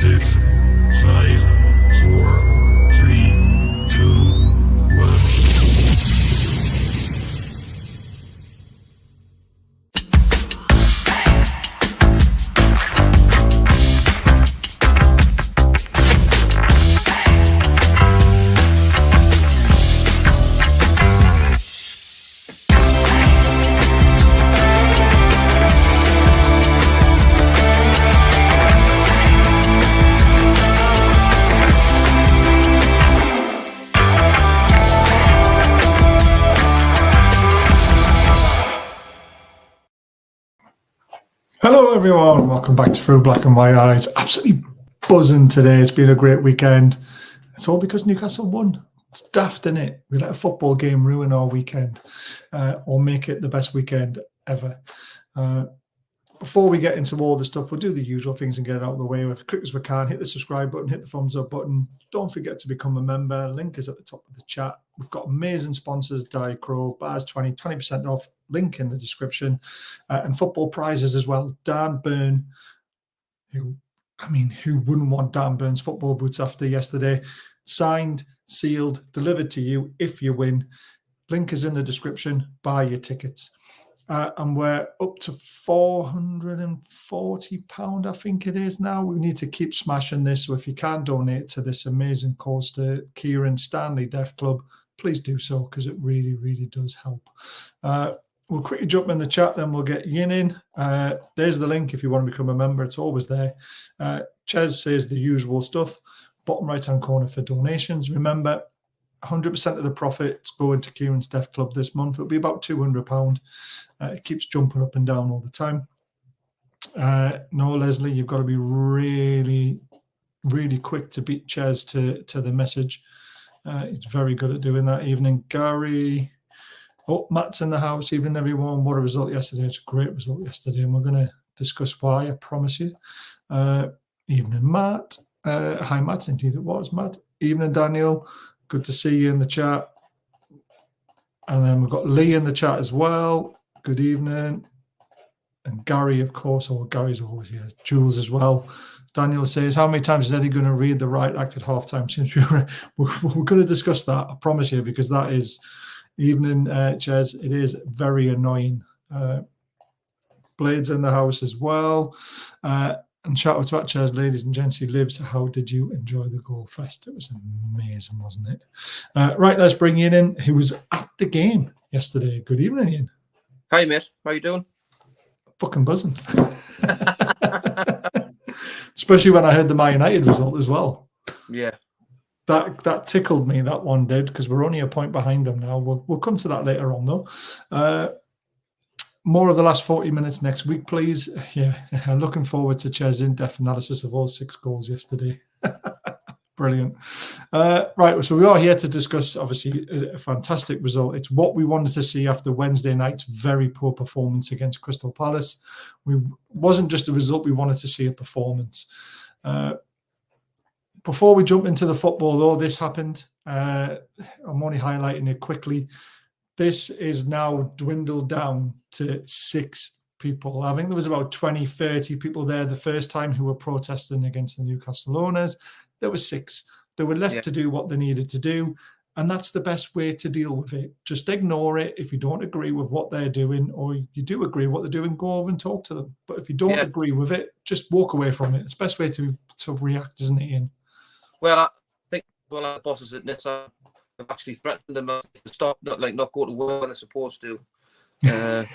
6, 5, 4, 3, 2, 1. Hello everyone, welcome back to Through Black and White Eyes. Absolutely buzzing today. It's been a great weekend. It's all because Newcastle won. It's daft, isn't it? We let a football game ruin our weekend or make it the best weekend ever. Before we get into all the stuff, we'll do the usual things and get it out of the way as quick as we can. Hit the subscribe button, hit the thumbs up button. Don't forget to become a member. Link is at the top of the chat. We've got amazing sponsors, Diacro, Bars 20% off. Link in the description. And football prizes as well. Dan Burn, who wouldn't want Dan Burn's football boots after yesterday? Signed, sealed, delivered to you if you win. Link is in the description. Buy your tickets. And we're up to £440, I think it is now. We need to keep smashing this. So if you can donate to this amazing cause to Kieran Stanley Deaf Club, please do so because it really, really does help. We'll quickly jump in the chat, then we'll get Yin in. There's the link if you want to become a member. It's always there. Ches says the usual stuff. Bottom right-hand corner for donations. Remember, 100% of the profits go into Kieran's Deaf Club this month. It'll be about £200. It keeps jumping up and down all the time. No, Leslie, you've got to be really, really quick to beat Ches to the message. He's very good at doing that. Evening, Gary. Oh, Matt's in the house. Evening, everyone. What a result yesterday. It's a great result yesterday, and we're going to discuss why, I promise you. Evening, Matt. Hi, Matt. Indeed it was, Matt. Evening, Daniel. Good to see you in the chat. And then we've got Lee in the chat as well. Good evening. And Gary, of course. Oh, Gary's always here. Jules as well. Daniel says, how many times is Eddie going to read the right act at halftime? Since we're going to discuss that, I promise you, because that is evening, Ches. It is very annoying. Blade's in the house as well. And shout out to that, Ches, ladies and gents. He lives. How did you enjoy the Goal Fest? It was amazing, wasn't it? Right, let's bring Ian in, who was at the game yesterday. Good evening, Ian. Hi, mate. How you doing? Fucking buzzing. Especially when I heard the Man United result as well. Yeah. That tickled me, that one did, because we're only a point behind them now. We'll come to that later on, though. More of the last 40 minutes next week, please. Yeah, I'm looking forward to Ches' in-depth analysis of all 6 goals yesterday. Brilliant. Right, so we are here to discuss, obviously, a fantastic result. It's what we wanted to see after Wednesday night's very poor performance against Crystal Palace. Wasn't just a result, we wanted to see a performance. Before we jump into the football, though, this happened. I'm only highlighting it quickly. This is now dwindled down to 6 people. I think there was about 20, 30 people there the first time who were protesting against the Newcastle owners. There were 6. They were left to do what they needed to do, and that's the best way to deal with it. Just ignore it. If you don't agree with what they're doing, or you do agree with what they're doing, go over and talk to them. But if you don't agree with it, just walk away from it. It's the best way to react, isn't it, Ian? Well, I think our bosses at Nissa have actually threatened them to stop, not go to work when they're supposed to. Get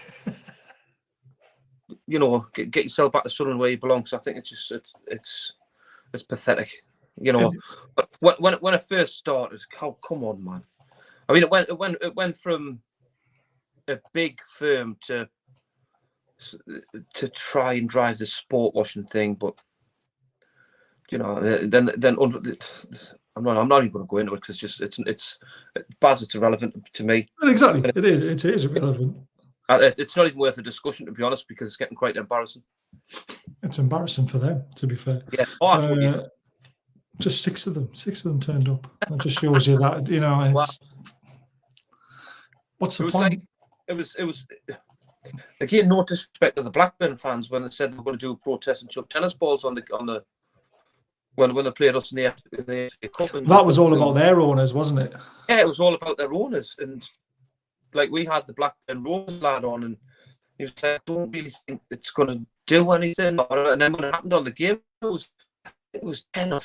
yourself back to Sunderland where you belong. Because I think it's pathetic. But when it first started, come on, man. I mean, it went from a big firm to try and drive the sport washing thing, but then I'm not even going to go into it because it's Baz, it's irrelevant to me. Exactly, it is irrelevant. It's not even worth a discussion, to be honest, because it's getting quite embarrassing. It's embarrassing for them, to be fair. Yeah. Just 6 of them turned up. That just shows you that, what's the point? It was again, no disrespect to the Blackburn fans when they said they were going to do a protest and chuck tennis balls on the when they played us in the FA Cup. And that was all about their owners, wasn't it? Yeah, it was all about their owners. And like we had the Blackburn Rovers lad on, and he was like, I don't really think it's going to do anything. And then when it happened on the game, it was 10 or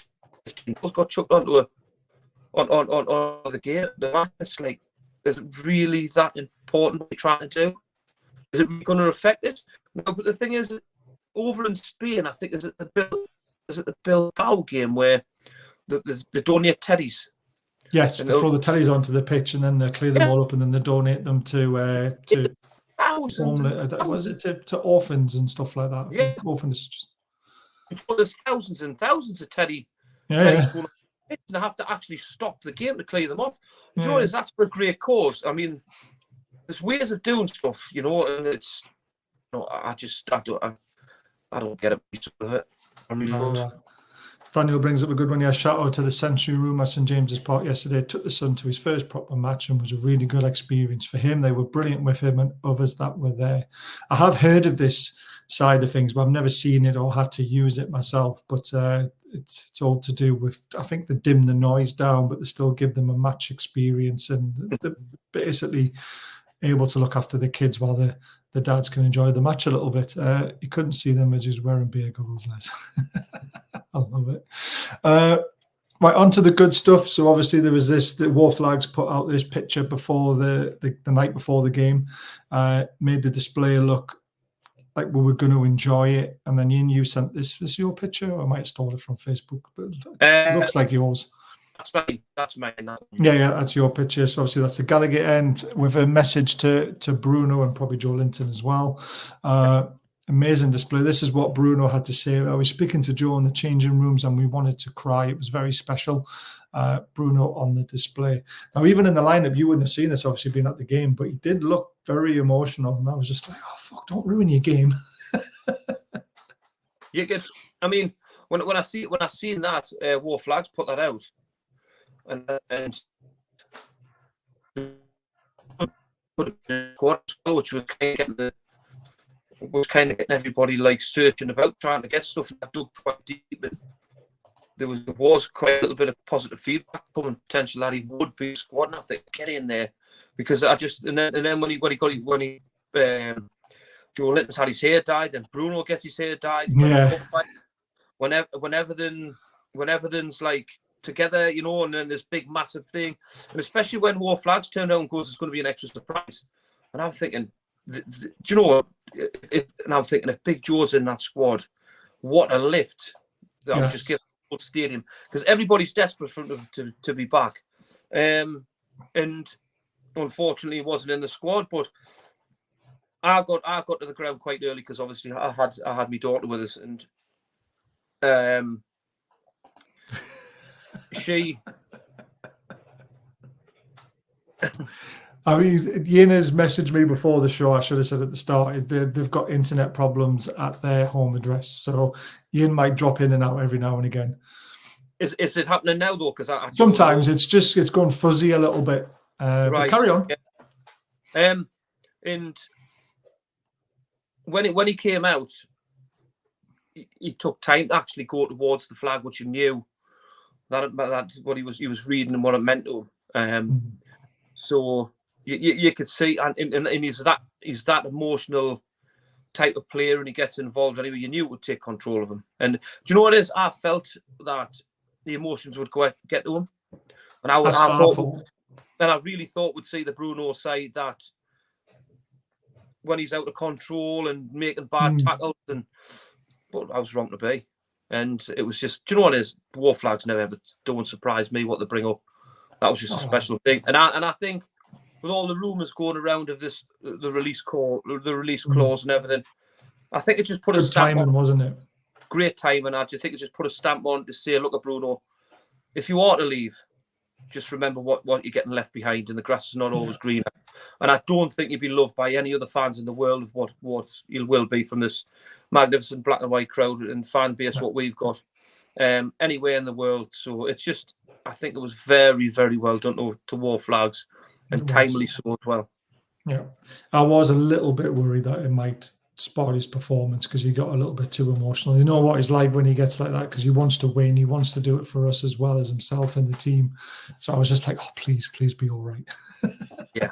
15 goals got chucked onto on the game. The match, it's like, is it really that important what you're trying to do? Is it going to affect it? No, but the thing is, over in Spain, I think is it the Bilbao game where they donate teddies. Yes, they throw the teddies onto the pitch and then they clear them all up and then they donate them to to orphans and stuff like that. I think orphans. There's thousands and thousands of teddies Yeah. going on the pitch, and they have to actually stop the game to clear them off. You know, that's for a great cause. I mean, there's ways of doing stuff, you know, and it's, you know, I don't get a piece of it. I mean, Daniel brings up a good one here. Shout out to the Century Room at St James's Park yesterday. Took the son to his first proper match and was a really good experience for him. They were brilliant with him and others that were there. I have heard of this side of things, but I've never seen it or had to use it myself. But it's all to do with, I think, they dim the noise down, but they still give them a match experience, and they're basically able to look after the kids while the dads can enjoy the match a little bit. You couldn't see them as he was wearing beer goggles, Les. I love it. Right, on to the good stuff. So obviously there was the War Flags put out this picture before the night before the game, made the display look like we were going to enjoy it. And then you sent this. Is your picture? I might have stolen it from Facebook, but it looks like yours. That's mine. Yeah, that's your picture. So obviously that's the Gallagher end with a message to Bruno and probably Joe Linton as well. Amazing display. This is what Bruno had to say. I was speaking to Joe in the changing rooms and we wanted to cry. It was very special. Bruno on the display. Now, even in the lineup, you wouldn't have seen this, obviously, being at the game, but he did look very emotional. And I was just like, oh, fuck, don't ruin your game. You get, I mean, when I seen that, War Flags put that out, and which was kind of getting everybody like searching about, trying to get stuff. And I dug quite deep. There was quite a little bit of positive feedback coming, potential that he would be squad. And I think get in there, because I just and then when Joe Linton's had his hair dyed, then Bruno gets his hair dyed. Yeah. Whenever everything's like together, you know, and then this big massive thing, and especially when War Flags turned out and goes, it's going to be an extra surprise. And I'm thinking, do you know what? If Big Joe's in that squad, what a lift that would just give the whole stadium, because everybody's desperate for him to be back. And unfortunately, he wasn't in the squad, but I got to the ground quite early because obviously I had my daughter with us, and she. I mean, Ian has messaged me before the show. I should have said at the start, they've got internet problems at their home address, so Ian might drop in and out every now and again. Is it happening now though? Because sometimes it's gone fuzzy a little bit. Right. But carry on. Yeah. And when he came out, he took time to actually go towards the flag, which he knew that what he was reading and what it meant to him. So you could see, and he's that emotional type of player, and he gets involved anyway. You knew it would take control of him. And do you know what it is? I felt that the emotions would get to him, and I really thought we'd see the Bruno side that when he's out of control and making bad tackles, but I was wrong to be. And it was just, do you know what it is? War Flags never ever don't surprise me what they bring up. That was just a special thing. And I think with all the rumours going around of this, the release clause and everything, I think it just put a stamp on, wasn't it? Great time, and I just think it just put a stamp on to say, look at Bruno, if you are to leave, just remember what you're getting left behind, and the grass is not always greener. And I don't think you'll be loved by any other fans in the world of what you will be from this magnificent black and white crowd and fan base what we've got anywhere in the world. So it's just, I think it was very, very well done to War Flags, and timely so as well. Yeah, I was a little bit worried that it might spoiled his performance because he got a little bit too emotional. You know what he's like when he gets like that, because he wants to win. He wants to do it for us as well as himself and the team. So I was just like, oh, please be all right. Yeah.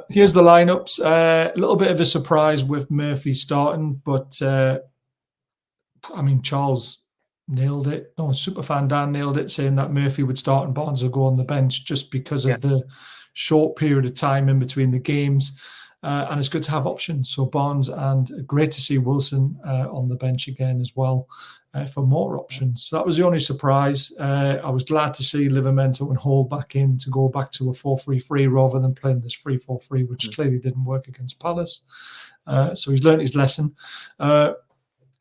Here's the lineups. A little bit of a surprise with Murphy starting, but I mean, Charles nailed it. No, Superfan Dan nailed it, saying that Murphy would start and Barnes would go on the bench just because of the short period of time in between the games. And it's good to have options. So Barnes, and great to see Wilson on the bench again as well for more options. So that was the only surprise. I was glad to see Livramento and Hall back in to go back to a 4-3-3 rather than playing this 3-4-3, which clearly didn't work against Palace. So he's learned his lesson.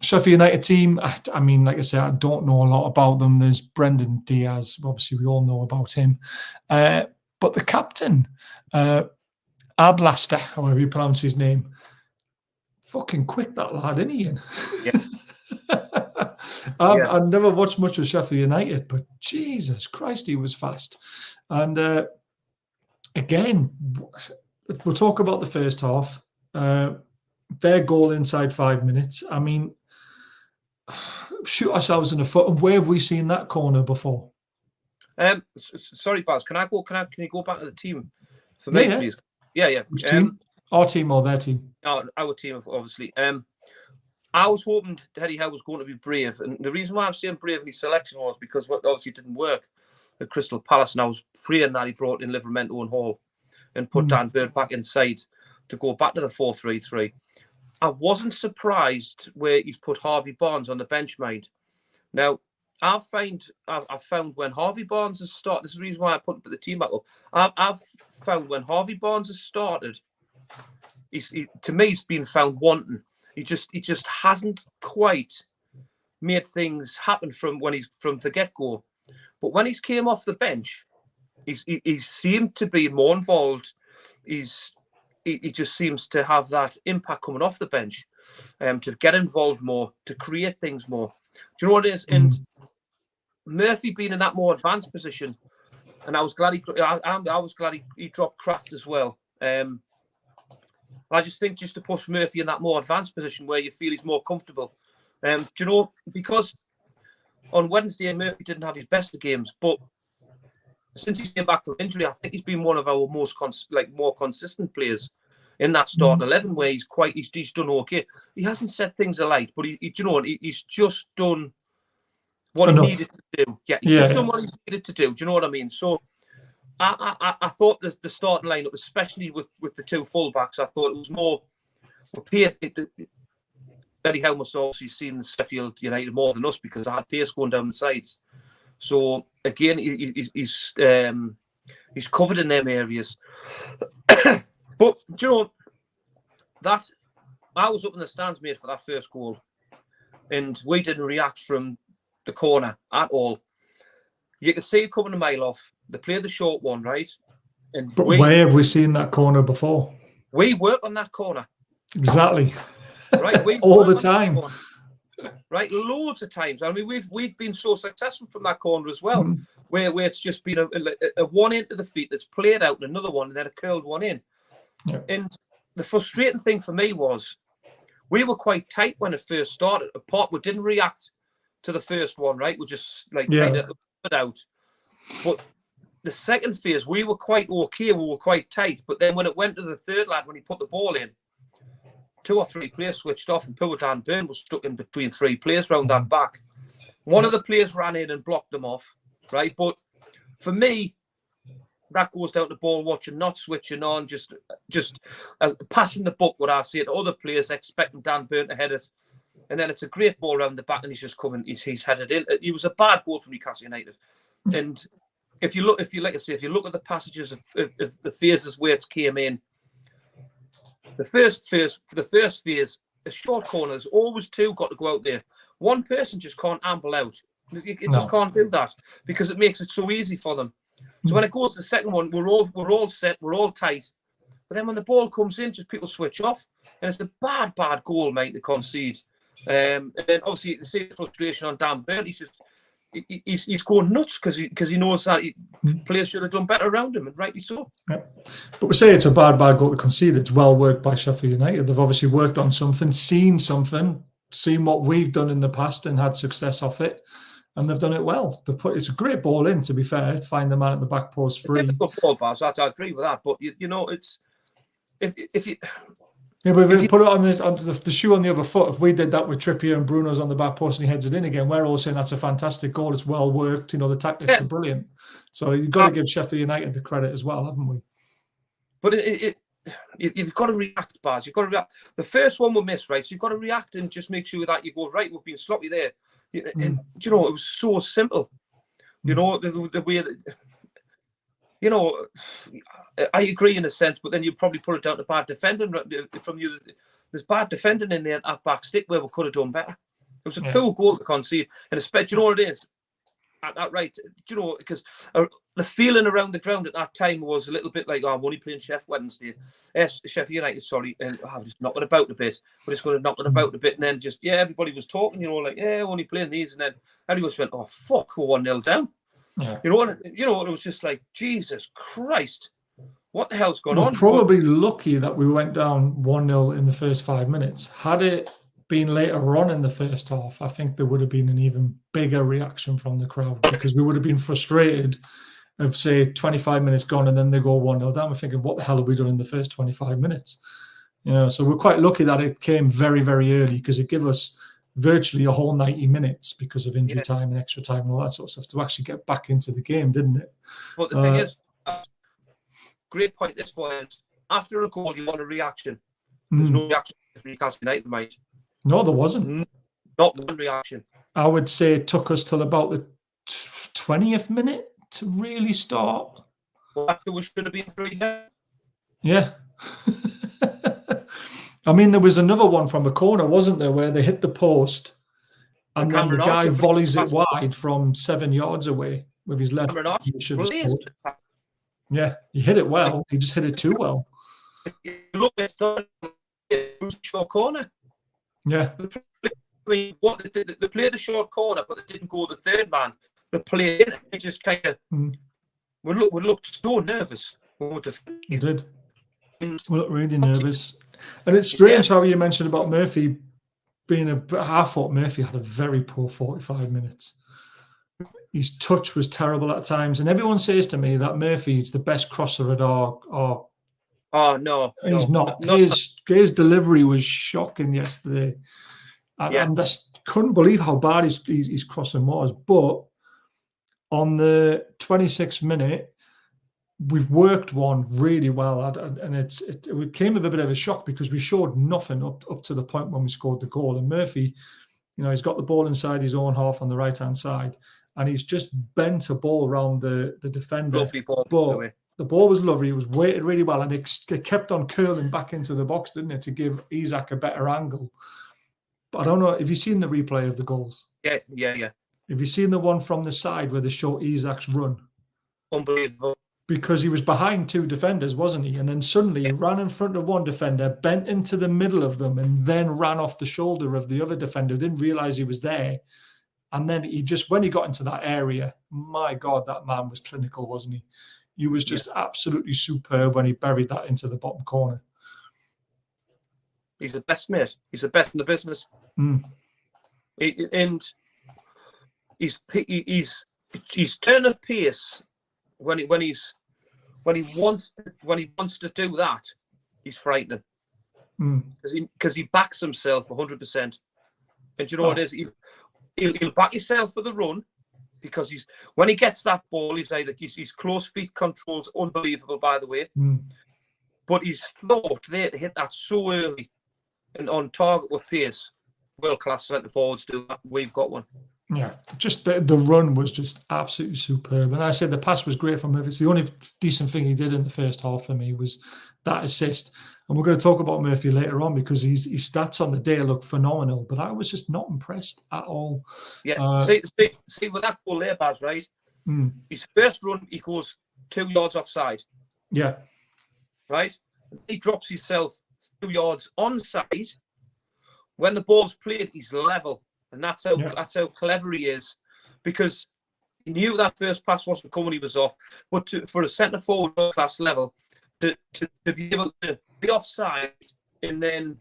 Sheffield United team, I mean, like I said, I don't know a lot about them. There's Brendan Diaz. Obviously, we all know about him. But the captain, Ablaster, however you pronounce his name, fucking quick that lad, isn't he, Ian? Yeah. I've never watched much of Sheffield United, but Jesus Christ, he was fast. And again, we'll talk about the first half. Their goal inside 5 minutes. I mean, shoot ourselves in the foot. And where have we seen that corner before? Sorry, Baz. Can you go back to the team for me, please? Yeah. Which team? Our team or their team? Our team, obviously. I was hoping Eddie Howe was going to be brave, and the reason why I'm saying brave in his selection was because obviously it didn't work at Crystal Palace, and I was praying that he brought in Livramento and Hall and put Dan Bird back inside to go back to the 4-3-3. I wasn't surprised where he's put Harvey Barnes on the bench, mind. Now, I've found when Harvey Barnes has started, this is the reason why I put the team back up. I've found when Harvey Barnes has started, to me, he's been found wanting. He just hasn't quite made things happen from the get-go. But when he's came off the bench, he seemed to be more involved. He just seems to have that impact coming off the bench, to get involved more, to create things more. Do you know what it is? And Murphy being in that more advanced position, and I was glad he dropped Kraft as well. I just think just to push Murphy in that more advanced position where you feel he's more comfortable. Do you know, because on Wednesday Murphy didn't have his best of games, but since he came back from injury, I think he's been one of our most more consistent players in that starting 11, where he's done okay. He hasn't set things alight, but he's just done what he needed to do. Yeah, he's just done what he needed to do. Do you know what I mean? So I thought the starting lineup, especially with the two fullbacks, I thought it was more pace. Eddie Howe must obviously seen Sheffield United more than us because I had pace going down the sides. So again, he's covered in them areas. But do you know that I was up in the stands, mate, for that first goal, and we didn't react from the corner at all. You could see it coming a mile off. They played the short one, right? But where have we seen that corner before? We work on that corner. Exactly. Right, all the time. Right, loads of times. I mean, we've been so successful from that corner as well, where it's just been a one into the feet that's played out, and another one, and then a curled one in. Yeah. And the frustrating thing for me was we were quite tight when it first started. Apart, we didn't react to the first one, right? We just kind of put out. But the second phase, we were quite okay. We were quite tight. But then when it went to the third lad, when he put the ball in, 2 or 3 players switched off, and Fulltyne Burn was stuck in between 3 players round that back. One of the players ran in and blocked them off, right? But for me, that goes down to ball watching, not switching on, just passing the buck, what I say to other players, expecting Dan Burn to head it. And then it's a great ball around the back, and he's just coming, he's headed in. It was a bad goal from Newcastle United. And if you look at the passages of the phases where it came in, the first phase, a short corner, there's always 2 got to go out there. One person just can't amble out. It just can't do that because it makes it so easy for them. So when it goes to the second one, we're all set, we're all tight. But then when the ball comes in, just people switch off, and it's a bad goal, mate, to concede. And then obviously you can see the frustration on Dan Burn. he's going nuts because he knows that players should have done better around him, and rightly so. Yeah. But we say it's a bad goal to concede. It's well worked by Sheffield United. They've obviously worked on something, seen what we've done in the past and had success off it, and they've done it well. It's a great ball in, to be fair. Find the man at the back post free. Difficult ball, Baz. I agree with that, but you know, it's if you. Yeah, but if you put it on the shoe on the other foot, if we did that with Trippier and Bruno's on the back post and he heads it in again, we're all saying that's a fantastic goal. It's well worked. You know, the tactics are brilliant. So you've got to give Sheffield United the credit as well, haven't we? But you've got to react, Baz. You've got to react. The first one we missed, right? So you've got to react and just make sure that you go, right, we've been sloppy there. And, you know, it was so simple. You know, the way that... You know, I agree in a sense, but then you probably put it down to bad defending from you. There's bad defending in there at back stick where we could have done better. It was a poor goal to concede, and especially, you know what it is? At that right, you know, because the feeling around the ground at that time was a little bit like, I'm only playing Sheffield United, sorry, and I'm just knocking about a bit. We're just going to knock it about a bit, and then just everybody was talking, you know, like only playing these, and then everybody went, oh fuck, we're 1-0 down. Yeah. You know what? It was just like, Jesus Christ, what the hell's going on? Probably lucky that we went down 1-0 in the first 5 minutes. Had it been later on in the first half, I think there would have been an even bigger reaction from the crowd, because we would have been frustrated of, say, 25 minutes gone and then they go 1-0 down. We're thinking, what the hell have we done in the first 25 minutes? You know, so we're quite lucky that it came very, very early, because it gave us virtually a whole 90 minutes because of injury time and extra time and all that sort of stuff to actually get back into the game, didn't it? But the thing is, great point this point is, after a goal, you want a reaction. There's no reaction from Newcastle United, mate. No, there wasn't. Not one reaction. I would say it took us till about the 20th minute to really start. Well, after we should have been 3-0. Yeah. I mean, there was another one from a corner, wasn't there, where they hit the post and then the guy volleys it wide from 7 yards away with his left. Yeah, he hit it well. He just hit it too well. Look, it's not a short corner. Yeah. I mean, they played the short corner, but they didn't go the third man. They played it. They just kind of... We looked so nervous. We did. We looked really nervous. And it's strange how you mentioned about Murphy being I thought Murphy had a very poor 45 minutes. His touch was terrible at times. And everyone says to me that Murphy's the best crosser at our Oh, no. He's not. His delivery was shocking yesterday. I just couldn't believe how bad his crossing was. But on the 26th minute, we've worked one really well, and it came with a bit of a shock because we showed nothing up to the point when we scored the goal. And Murphy, you know, he's got the ball inside his own half on the right-hand side, and he's just bent a ball around the defender. Lovely ball. But the ball was lovely. It was weighted really well, and it kept on curling back into the box, didn't it, to give Isak a better angle. But I don't know. Have you seen the replay of the goals? Yeah. Have you seen the one from the side where they show Isak's run? Unbelievable. Because he was behind 2 defenders, wasn't he? And then suddenly he ran in front of one defender, bent into the middle of them, and then ran off the shoulder of the other defender. Didn't realise he was there. And then when he got into that area, my God, that man was clinical, wasn't he? He was just absolutely superb when he buried that into the bottom corner. He's the best, mate. He's the best in the business. And his turn of pace when he wants to do that, he's frightening. Because he backs himself 100%. And you know what it is? He'll back himself for the run. Because when he gets that ball, his close feet control's unbelievable, by the way. But he's thought there to hit that so early and on target with pace. World class centre forwards do that. We've got one. Yeah, just the run was just absolutely superb. And I said the pass was great from him. It's the only decent thing he did in the first half for me was that assist. And we're going to talk about Murphy later on because his stats on the day look phenomenal. But I was just not impressed at all. Yeah, see with that goal there, Baz, right? His first run, he goes 2 yards offside. Yeah. Right? He drops himself 2 yards onside. When the ball's played, he's level. And that's how clever he is because he knew that first pass wasn't coming, he was off. But for a centre forward class level, to be able to be offside and then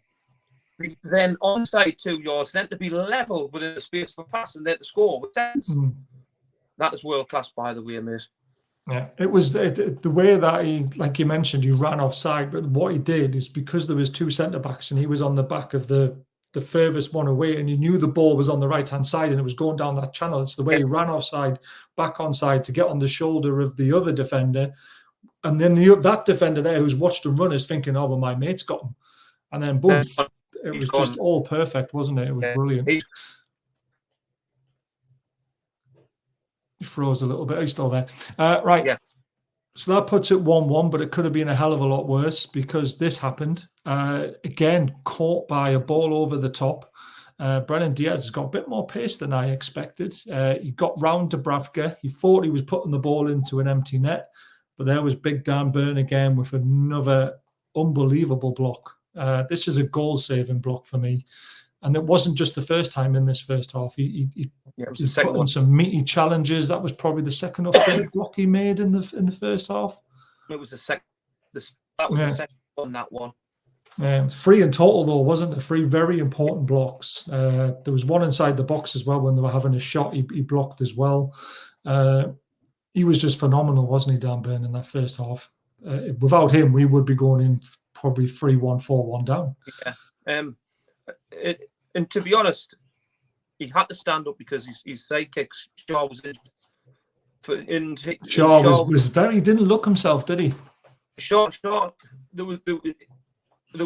onside 2 yards, then to be level within the space for pass and then to score with sense. That is world class, by the way, mate. Yeah, it was the way that he, like you mentioned, he ran offside. But what he did is because there was 2 centre backs and he was on the back of the furthest one away, and he knew the ball was on the right hand side and it was going down that channel. It's the way he ran offside, back onside to get on the shoulder of the other defender, and then that defender there who's watched him run is thinking, "Oh, well, my mate's got him," and then boom, it was just all perfect, wasn't it? It was brilliant. He froze a little bit. He's still there, right? Yeah. So that puts it 1-1, but it could have been a hell of a lot worse because this happened. Again, caught by a ball over the top. Brennan Diaz has got a bit more pace than I expected. He got round Dubravka. He thought he was putting the ball into an empty net, but there was Big Dan Burn again with another unbelievable block. This is a goal-saving block for me. And it wasn't just the first time in this first half. He put on some meaty challenges. That was probably the second or third block he made in the first half. It was the second. That was the second one. That one. 3 in total, though, wasn't it? 3 very important blocks. There was one inside the box as well when they were having a shot. He blocked as well. He was just phenomenal, wasn't he, Dan Burn, in that first half? Without him, we would be going in probably 3-1, 4-1 down. Yeah. And to be honest, he had to stand up because his sidekick Shaw was in. Shaw was very. He didn't look himself, did he? Shaw. There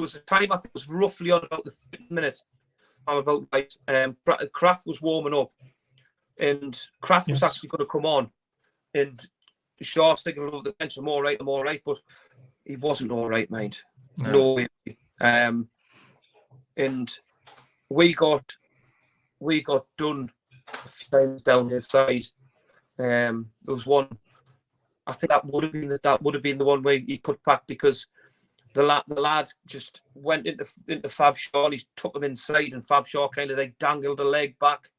was a time, I think it was roughly on about the 30 minutes. I'm about right. Kraft was warming up, and Kraft was actually going to come on, and Shaw sticking over the bench. I'm all right, but he wasn't all right, mate. No way. And we got done a few times down his side. There was one. I think that would have been the one where he put back because the lad just went into Fab Shaw and he took him inside, and Fab Shaw kind of like dangled a leg back.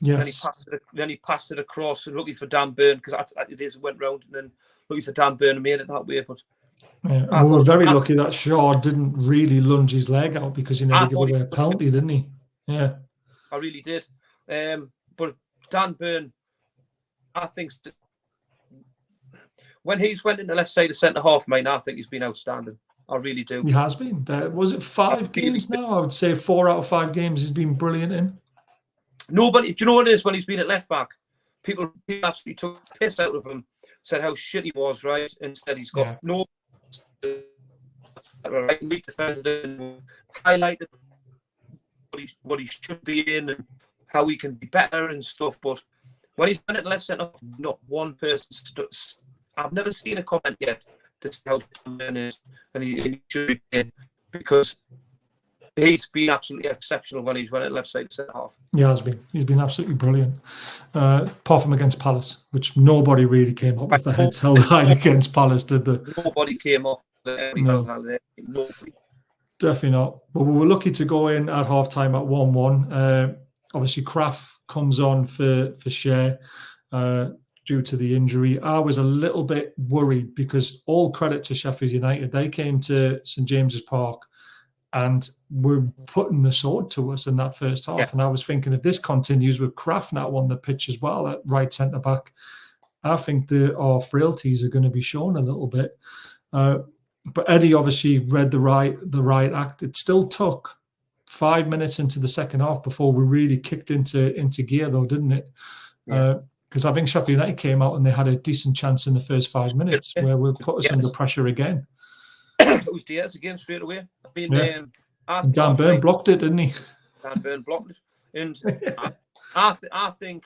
Yes. Then he passed it across and looking for Dan Burn because it went round, and then looking for Dan Burn and made it that way. But we were very lucky that Shaw didn't really lunge his leg out because he never gave away a penalty, didn't he? Yeah, I really did. But Dan Burn, I think when he's went in the left side of centre half, mate, I think he's been outstanding. I really do. He has been. Was it 5 games now? I would say 4 out of 5 games he's been brilliant in. Nobody, do you know what it is when he's been at left back? People absolutely took the piss out of him, said how shit he was, right? Instead, he's got no right. We defended and highlighted what he should be in and how he can be better and stuff. But when he's been at left centre, not one person stood. I've never seen a comment yet to see how good is, and he should be in because he's been absolutely exceptional when he's went at left side centre half. He has been. He's been absolutely brilliant. Apart from against Palace, which nobody really came up with their heads held high against Palace, did they? Nobody came off the Nobody. Definitely not. But we were lucky to go in at half time at 1-1. Obviously, Kraft comes on for Shea due to the injury. I was a little bit worried because all credit to Sheffield United. They came to St James's Park and were putting the sword to us in that first half. Yes. And I was thinking, if this continues with Kraft now on the pitch as well at right centre back, I think our frailties are going to be shown a little bit. But Eddie obviously read the right act. It still took 5 minutes into the second half before we really kicked into gear, though, didn't it? Because I think Sheffield United came out and they had a decent chance in the first 5 minutes where we put us under pressure again. It was Diaz again straight away. I mean, and Dan Burn blocked it, didn't he? Dan Burn blocked it. And I think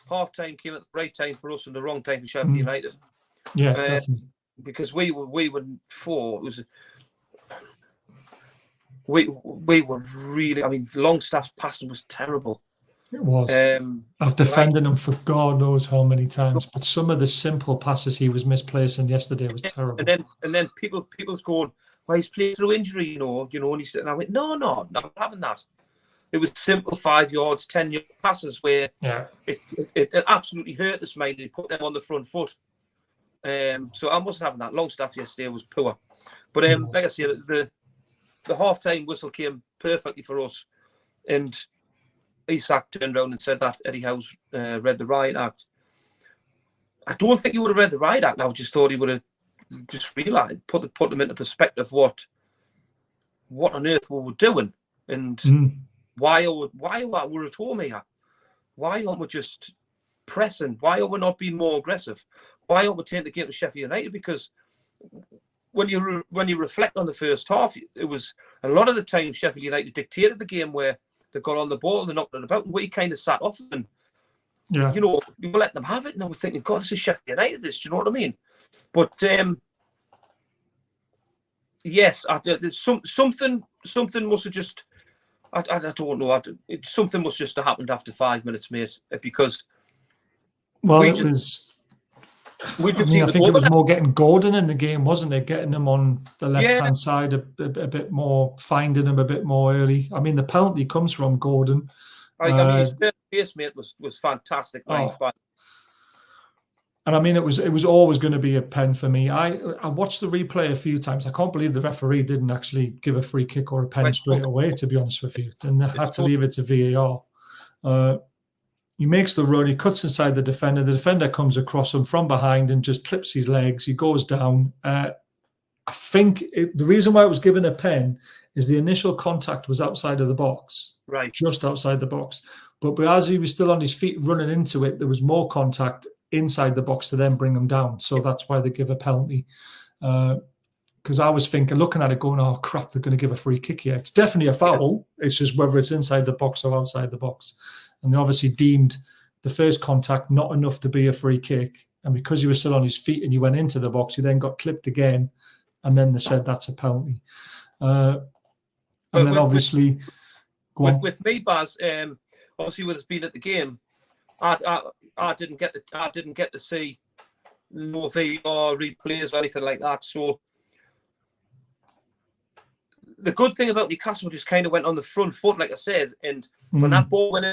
half-time came at the right time for us and the wrong time for Sheffield United. Yeah, definitely. Because we were really, I mean, Longstaff's passing was terrible. It was. I've defended him for God knows how many times, but some of the simple passes he was misplacing yesterday was terrible. And then people's going, well, he's played through injury, you know, and I went, no, I'm not having that. it was simple 5 yards, 10-yard passes where it absolutely hurt us, mate. He put them on the front foot. So I wasn't having that. Longstaff yesterday was poor. But like I said, the half-time whistle came perfectly for us. And Isak turned around and said that Eddie Howe's read the riot act. I don't think he would have read the riot act. I just thought he would have just realised, put them into perspective what on earth we were doing and why we're at home here. Why aren't we just pressing? Why are we not being more aggressive? Why aren't we taking the game to Sheffield United? Because when you reflect on the first half, it was a lot of the time Sheffield United dictated the game where they got on the ball, they knocked it about, and we kind of sat off and you know, we let them have it, and I was thinking, God, this is Sheffield United. This, do you know what I mean? But yes, something must have just. I don't know. Something must just have happened after 5 minutes, mate. Because I think it was more getting Gordon in the game, wasn't it? Getting him on the left-hand side a bit more, finding him a bit more early. I mean, the penalty comes from Gordon. I mean, his first base, mate, was fantastic. And I mean, it was always going to be a pen for me. I watched the replay a few times. I can't believe the referee didn't actually give a free kick or a pen straight away, to be honest with you. And they had to leave it to VAR. He makes the run. He cuts inside the defender. The defender comes across him from behind and just clips his legs. He goes down. I think the reason why it was given a pen is the initial contact was outside of the box. Right. Just outside the box. But as he was still on his feet running into it, there was more contact inside the box to then bring him down. So that's why they give a penalty. Because I was looking at it going, oh, crap, they're going to give a free kick here. It's definitely a foul. It's just whether it's inside the box or outside the box. And they obviously deemed the first contact not enough to be a free kick. And because he was still on his feet and he went into the box, he then got clipped again. And then they said that's a penalty. And then obviously... With me, Baz, obviously with us being at the game, I didn't get to see no VR replays or anything like that. So the good thing about Newcastle just kind of went on the front foot, like I said, and when that ball went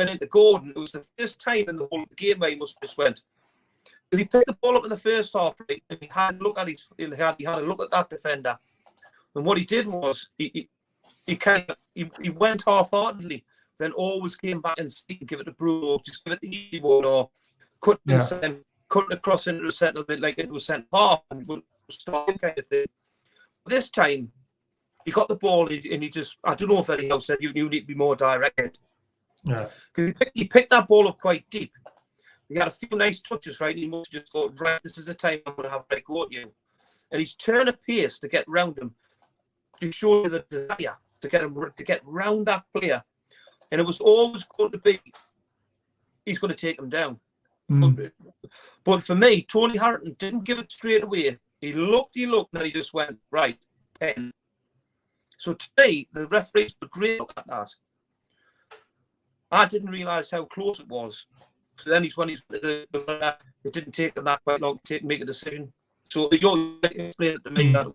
into Gordon, it was the first time in the whole game where he must have just went. Because he picked the ball up in the first half, right, and he had a look at that defender, and what he did was he went half-heartedly, then always came back and give it to Bruno, just give it the easy one, or cut it across into the centre, like it was centre half, and start kind of thing. This time, he got the ball and he just, I don't know if Eddie Howe said you need to be more direct. Yeah. Because he picked that ball up quite deep. He had a few nice touches, right? He must have just thought, right, this is the time I'm going to have a break go at you. And he's turned a pace to get round him, to show you the desire to get round that player. And it was always going to be, he's going to take him down. But for me, Tony Harrington didn't give it straight away. He looked, and then he just went, right, pen. So today, the referees were great look at that. I didn't realise how close it was. So then it didn't take them that quite long to make a decision. So you explained it to me that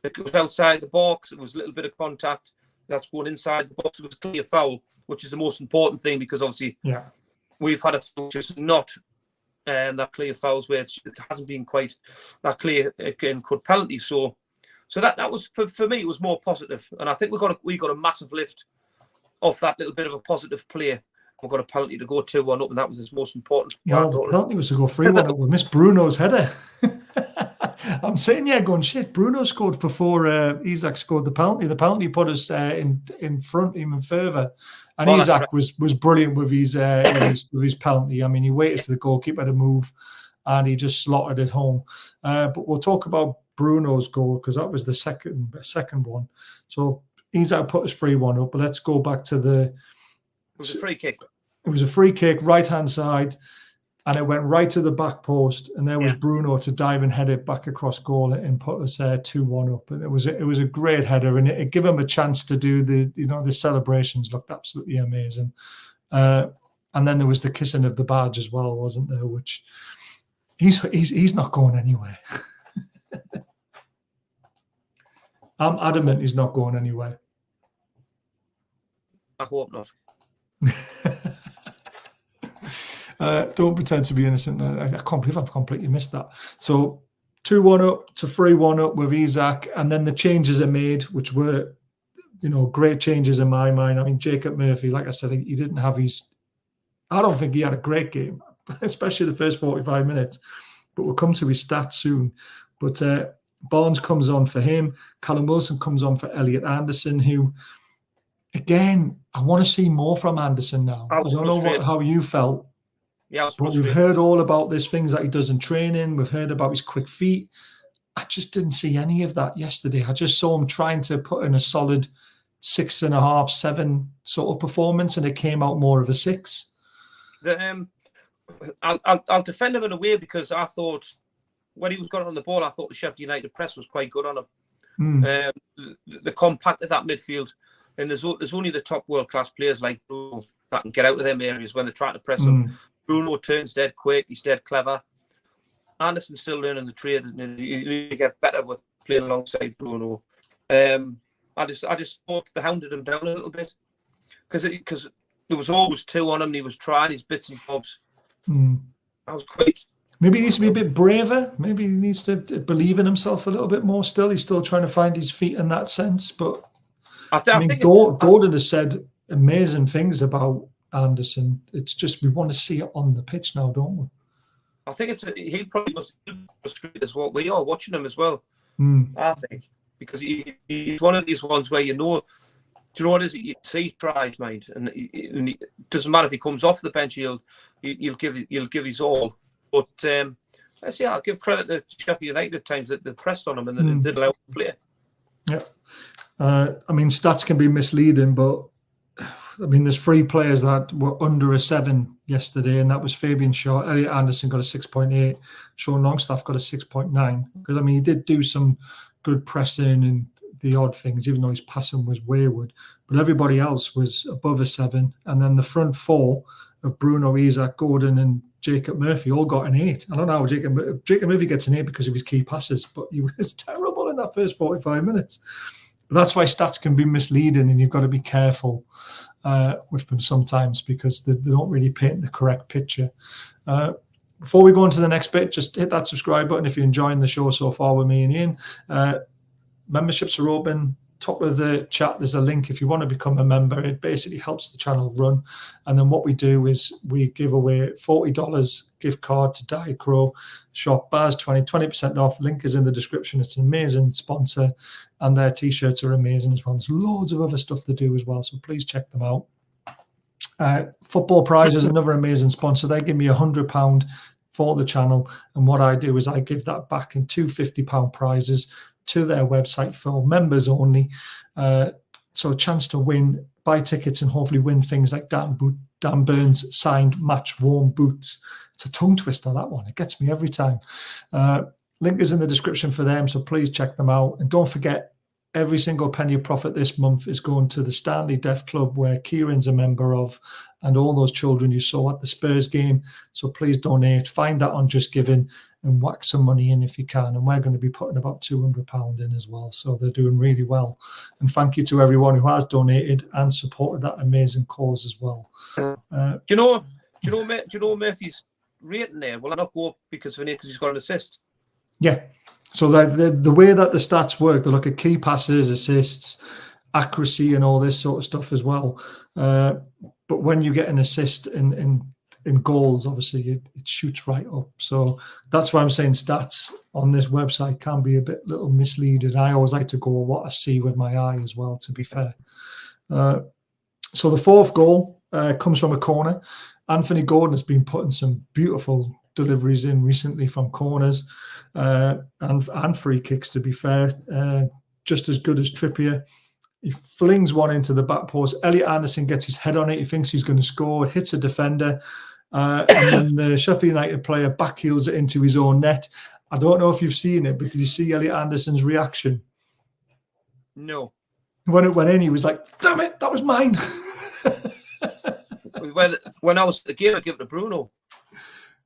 it was outside the box, it was a little bit of contact. That's going inside the box. It was a clear foul, which is the most important thing because obviously we've had a few just not that clear fouls where it hasn't been quite that clear and cut penalty. So that was for me, it was more positive, and I think we got a massive lift off that little bit of a positive play. We got a penalty to go 2-1 up, and that was his most important. Well, the penalty was to go 3-1 up. We missed Bruno's header. I'm sitting here going, shit, Bruno scored before Isak scored the penalty. The penalty put us in front even further. And Isak was brilliant with his penalty. I mean, he waited for the goalkeeper to move and he just slotted it home. But we'll talk about Bruno's goal because that was the second one. So Isak put us 3-1 up. But let's go back to It was a free kick. It was a free kick, right-hand side. And it went right to the back post, and there was Bruno to dive and head it back across goal and put us 2-1 up. And it was a great header, and it gave him a chance to do the celebrations looked absolutely amazing. And then there was the kissing of the badge as well, wasn't there? Which he's not going anywhere. I'm adamant he's not going anywhere. I hope not. Don't pretend to be innocent. I can't believe I've completely missed that. So 2-1 up to 3-1 up with Isak, and then the changes are made, which were, great changes in my mind. I mean, Jacob Murphy, like I said, he didn't have I don't think he had a great game, especially the first 45 minutes. But we'll come to his stats soon. But Barnes comes on for him. Callum Wilson comes on for Elliot Anderson, who, again, I want to see more from Anderson now. I don't know how you felt. Yeah, but we've heard all about these things that he does in training. We've heard about his quick feet. I just didn't see any of that yesterday. I just saw him trying to put in a solid 6.5, 7 sort of performance, and it came out more of a 6. I'll defend him in a way, because I thought when he was going on the ball, I thought the Sheffield United press was quite good on him. The compact of that midfield, and there's only the top world-class players like Bruno that can get out of them areas when they're trying to press him. Bruno turns dead quick. He's dead clever. Anderson's still learning the trade, and you get better with playing alongside Bruno. I just thought they hounded him down a little bit, because there was always 2 on him, and he was trying his bits and bobs. I was quite... Maybe he needs to be a bit braver. Maybe he needs to believe in himself a little bit more still. He's still trying to find his feet in that sense. But I think Gordon has said amazing things about Anderson. It's just we want to see it on the pitch now, don't we? I think he probably must be frustrated as what we are watching him as well. I think, because he's one of these ones where do you know what it is? You see, he tries, mate, and it doesn't matter if he comes off the bench. He'll give his all. But I'll give credit to Sheffield United at times that they pressed on him and then did allow him to play. Yeah. I mean, stats can be misleading, but I mean, there's 3 players that were under a 7 yesterday, and that was Fabian Shaw. Elliot Anderson got a 6.8. Sean Longstaff got a 6.9. Because, I mean, he did do some good pressing and the odd things, even though his passing was wayward. But everybody else was above a 7. And then the front 4 of Bruno, Isak, Gordon, and Jacob Murphy all got an 8. I don't know how Jacob Murphy gets an 8 because of his key passes, but he was terrible in that first 45 minutes. But that's why stats can be misleading, and you've got to be careful with them sometimes, because they don't really paint the correct picture. Before we go on to the next bit, just hit that subscribe button if you're enjoying the show so far with me and Ian. Memberships are open. Top of the chat, there's a link if you want to become a member. It basically helps the channel run. And then what we do is we give away $40 gift card to Diet Crow shop. Bars 20% off. Link is in the description. It's an amazing sponsor, and their t-shirts are amazing as well. There's loads of other stuff they do as well, so please check them out. Football Prize is another amazing sponsor. They give me £100 for the channel, and what I do is I give that back in 2 £50 prizes to their website for members only. So a chance to win, buy tickets, and hopefully win things like Dan Burns signed match worn boots. It's a tongue twister, that one. It gets me every time. Link is in the description for them, so please check them out. And don't forget, every single penny of profit this month is going to the Stanley Deaf Club, where Kieran's a member of, and all those children you saw at the Spurs game. So please donate. Find that on Just Giving and whack some money in if you can. And we're going to be putting about £200 in as well. So they're doing really well. And thank you to everyone who has donated and supported that amazing cause as well. Do you know Murphy's rating there? Will I not go up because he's got an assist? Yeah. So the way that the stats work, they look at key passes, assists, accuracy, and all this sort of stuff as well. But when you get an assist in goals, obviously it shoots right up. So that's why I'm saying stats on this website can be a little misleading. I always like to go what I see with my eye as well, to be fair. So the fourth goal comes from a corner. Anthony Gordon has been putting some beautiful deliveries in recently from corners and free kicks, to be fair. Just as good as Trippier. He flings one into the back post. Elliot Anderson gets his head on it. He thinks he's going to score. It hits a defender. And then the Sheffield United player backheels it into his own net. I don't know if you've seen it, but did you see Elliot Anderson's reaction? No. When it went in, he was like, damn it, that was mine. When I was at the game, I gave it to Bruno.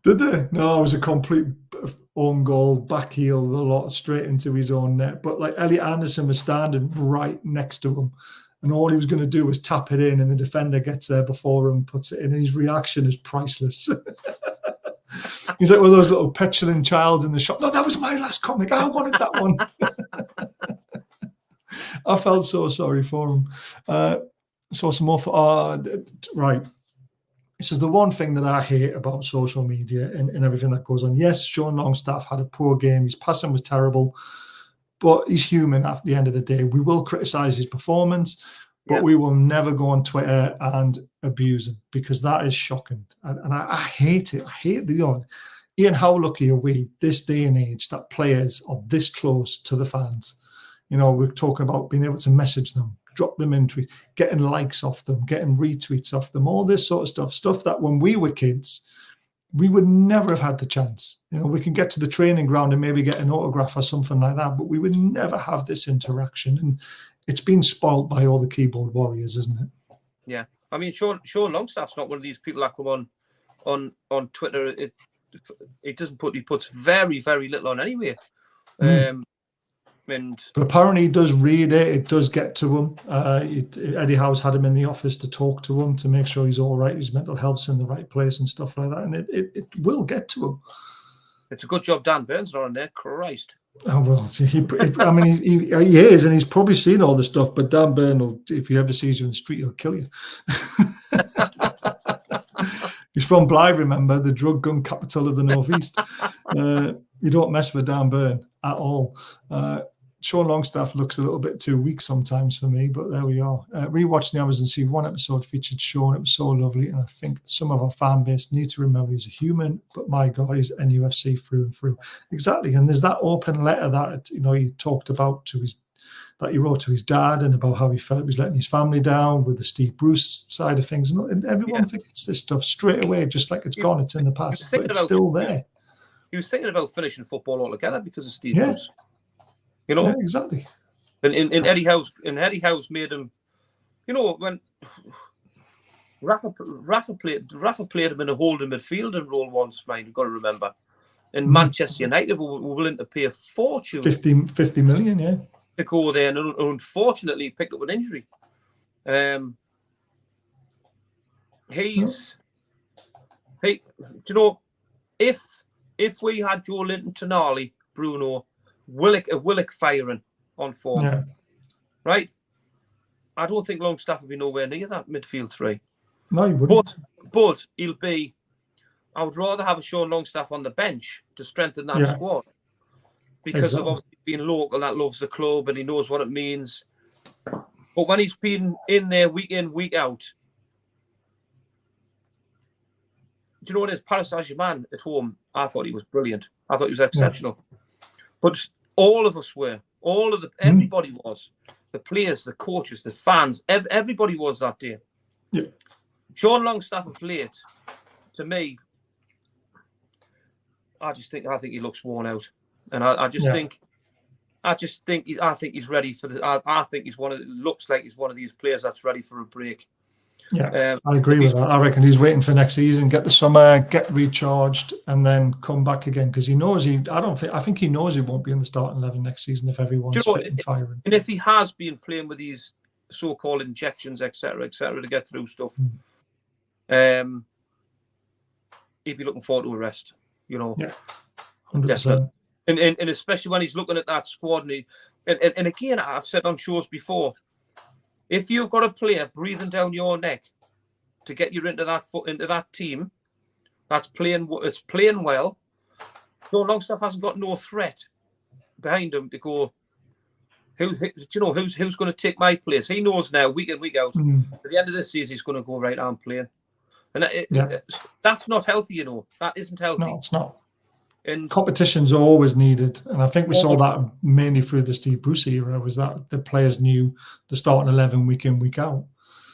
Did they? No, it was a complete own goal, backheel, the lot straight into his own net. But like Elliot Anderson was standing right next to him, and all he was going to do was tap it in, and the defender gets there before him, puts it in, and his reaction is priceless. He's like one of those little petulant childs in the shop. No, that was my last comic. I wanted that one. I felt so sorry for him. So some more for right. This is the one thing that I hate about social media and everything that goes on. Yes, Sean Longstaff had a poor game. His passing was terrible, but he's human at the end of the day. We will criticize his performance, but we will never go on Twitter and abuse him, because that is shocking. And I hate it. I hate Ian, how lucky are we this day and age that players are this close to the fans? We're talking about being able to message them, drop them in tweet, getting likes off them, getting retweets off them, all this sort of stuff that when we were kids, we would never have had the chance. We can get to the training ground and maybe get an autograph or something like that, but we would never have this interaction. And it's been spoilt by all the keyboard warriors, isn't it? Yeah. I mean, Sean Longstaff's not one of these people that come on Twitter. He puts very, very little on anyway. But apparently he does read it. It does get to him. Eddie Howe's had him in the office to talk to him, to make sure he's all right, his mental health's in the right place and stuff like that. And it will get to him. It's a good job Dan Burns not on there. Christ. Oh, well, he is, and he's probably seen all the stuff. But Dan Burn, if he ever sees you in the street, he'll kill you. He's from Blythe, remember, the drug gun capital of the Northeast. You don't mess with Dan Burn at all. Sean Longstaff looks a little bit too weak sometimes for me, but there we are. Rewatching the Amazon Sea, one episode featured Sean. It was so lovely, and I think some of our fan base need to remember he's a human, but my God, he's NUFC through and through. Exactly, and there's that open letter that he talked about that he wrote to his dad, and about how he felt he was letting his family down with the Steve Bruce side of things, and everyone forgets this stuff straight away, just like it's gone. It's in the past, but it's still there. He was thinking about finishing football altogether because of Steve Bruce. Yeah, exactly. And Eddie Howe's made him, when Rafa played him in a holding midfielder role once, mind, you've got to remember. And Manchester United were willing to pay a fortune. 50 million, yeah. To go there, and unfortunately he picked up an injury. If we had Joe Linton, Tonali, Bruno, Willock firing on form, right? I don't think Longstaff would be nowhere near that midfield three. No, he wouldn't. But he'll be. I would rather have a Sean Longstaff on the bench to strengthen that squad, because of obviously being local, that loves the club and he knows what it means. But when he's been in there week in, week out, do you know what it is? Paris Saint-Germain at home, I thought he was brilliant. I thought he was exceptional. But all of us were. Everybody was. The players, the coaches, the fans, everybody was that day. Yeah. Sean Longstaff of late, to me, I think he looks worn out. And I think he's ready for the. I think looks like he's one of these players that's ready for a break. Yeah, I agree with that. I reckon he's waiting for next season, get the summer, get recharged, and then come back again, because he knows I think he knows he won't be in the starting 11 next season if everyone's fit and firing. And if he has been playing with these so-called injections, etc., to get through stuff, he'd be looking forward to a rest. Yeah, 100%. And especially when he's looking at that squad, and again, I've said on shows before, if you've got a player breathing down your neck to get you into that team, that's playing well. Sean Longstaff hasn't got no threat behind him to go. Who's going to take my place? He knows now, week in, week out. At the end of this season, he's going to go, right, I'm playing, and that's not healthy. That isn't healthy. No, it's not. And competition's always needed, and I think we saw that mainly through the Steve Bruce era, was that the players knew the starting 11 week in, week out.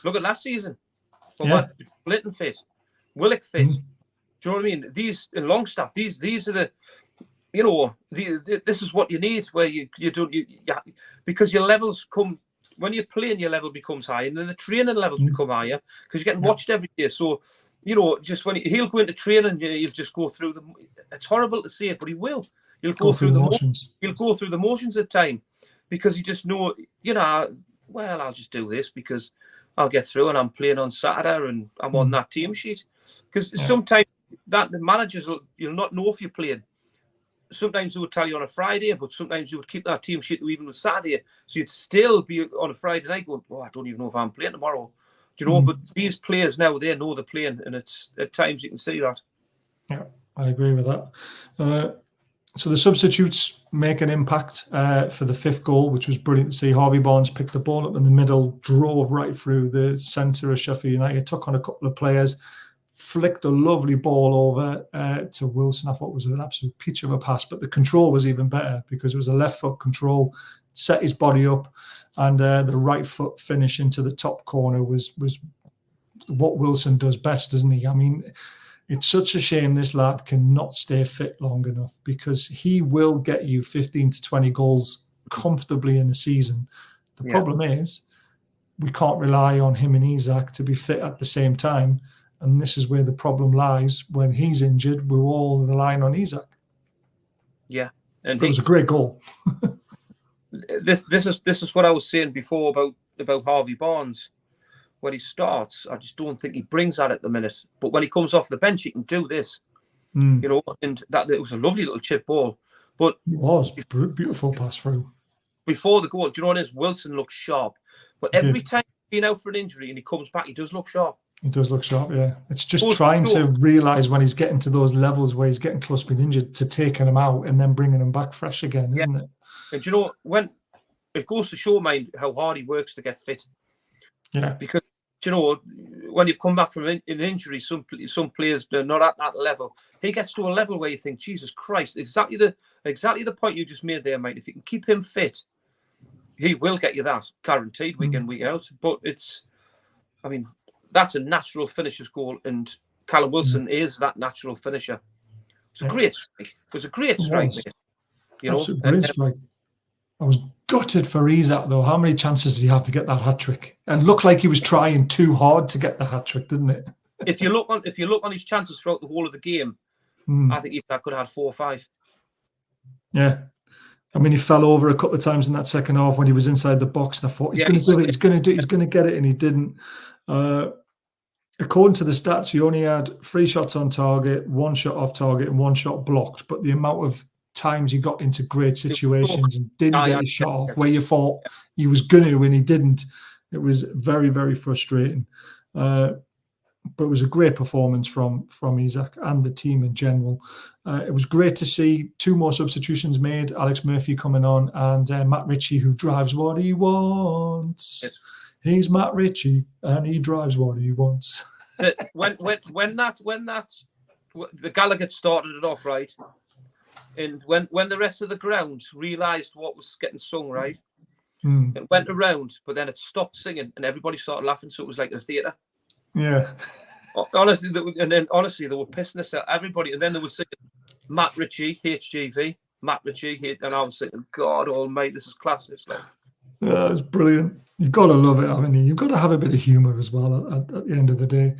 Look at last season. Linton fit, Willock fit. Do you know what I mean? These in Longstaff, these are the, this is what you need, where you don't because your levels come when you're playing, your level becomes high, and then the training levels become higher because you're getting watched every day. So just when he'll go into training, he'll just go through the. It's horrible to say it, but he will. He'll go through the motions. He'll go through the motions at time because he just know, well, I'll just do this because I'll get through and I'm playing on Saturday and I'm on that team sheet. Because sometimes that the managers you'll not know if you're playing. Sometimes they would tell you on a Friday, but sometimes you would keep that team sheet even with Saturday. So you'd still be on a Friday night going, oh, I don't even know if I'm playing tomorrow. Do you know? But these players now, they know they're playing, and it's at times you can see that. Yeah, I agree with that. So the substitutes make an impact for the fifth goal, which was brilliant to see. Harvey Barnes picked the ball up in the middle, drove right through the centre of Sheffield United, took on a couple of players, flicked a lovely ball over to Wilson. I thought it was an absolute peach of a pass, but the control was even better because it was a left foot control, set his body up, and the right foot finish into the top corner was what Wilson does best, doesn't he? I mean, it's such a shame this lad cannot stay fit long enough because he will get you 15 to 20 goals comfortably in a season. The problem is we can't rely on him and Isak to be fit at the same time. And this is where the problem lies. When he's injured, we're all relying on Isak. Yeah. And it was a great goal. This is what I was saying before about Harvey Barnes. When he starts, I just don't think he brings that at the minute. But when he comes off the bench, he can do this. You know, and that it was a lovely little chip ball. But it was beautiful pass through. Before the goal, do you know what it is? Wilson looks sharp. But every time he's been out for an injury and he comes back, he does look sharp. He does look sharp, yeah. It's just trying to realise when he's getting to those levels where he's getting close to being injured to taking him out and then bringing him back fresh again, isn't it? And do you know, when it goes to show, mind, how hard he works to get fit. Yeah. Because, you know, when you've come back from an injury, some players are not at that level. He gets to a level where you think, Jesus Christ, exactly the point you just made there, mate. If you can keep him fit, he will get you that guaranteed week in, week out. But I mean, that's a natural finisher's goal, and Callum Wilson is that natural finisher. It's a great strike. It was a great strike, mate. You know, absolute brilliant strike. I was gutted for Isak though. How many chances did he have to get that hat trick? And looked like he was trying too hard to get the hat trick, didn't it? If you look on his chances throughout the whole of the game, I think Isak could have had 4 or 5. Yeah. I mean, he fell over a couple of times in that second half when he was inside the box, and I thought he's going to do it. He's going to get it, and he didn't. According to the stats, he only had 3 shots on target, 1 shot off target, and 1 shot blocked. But the amount of times he got into great situations and didn't get his shot off where you thought he was going to and he didn't, it was very, very frustrating. But it was a great performance from Isak and the team in general. It was great to see 2 more substitutions made, Alex Murphy coming on and Matt Ritchie, who drives what he wants. Yes. He's Matt Ritchie and he drives what he wants. when that the Gallagher started it off, right? And when the rest of the ground realised what was getting sung, right, it went around, but then it stopped singing and everybody started laughing, so it was like a theatre. Yeah. Honestly, they were pissing us out, everybody, and then they were singing Matt Ritchie, HGV, Matt Ritchie, and I was thinking, God almighty, this is classic. Like, yeah, it's brilliant. You've got to love it, haven't you? You've got to have a bit of humour as well at the end of the day.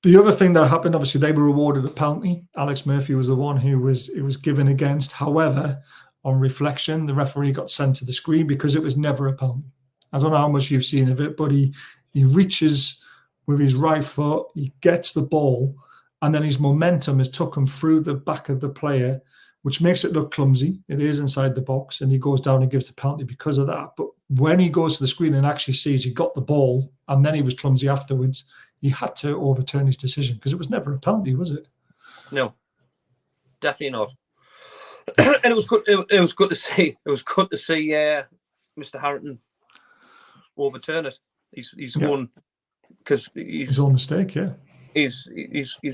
The other thing that happened, obviously, they were awarded a penalty. Alex Murphy was the one who was given against. However, on reflection, the referee got sent to the screen because it was never a penalty. I don't know how much you've seen of it, but he reaches with his right foot, he gets the ball, and then his momentum has took him through the back of the player, which makes it look clumsy. It is inside the box, and he goes down and gives the penalty because of that. But when he goes to the screen and actually sees he got the ball, and then he was clumsy afterwards, he had to overturn his decision because it was never a penalty, was it? No, definitely not. And it was good. It was good to see. It was good to see Mr. Harrington overturn it. He's won because he's his own mistake. Yeah, he's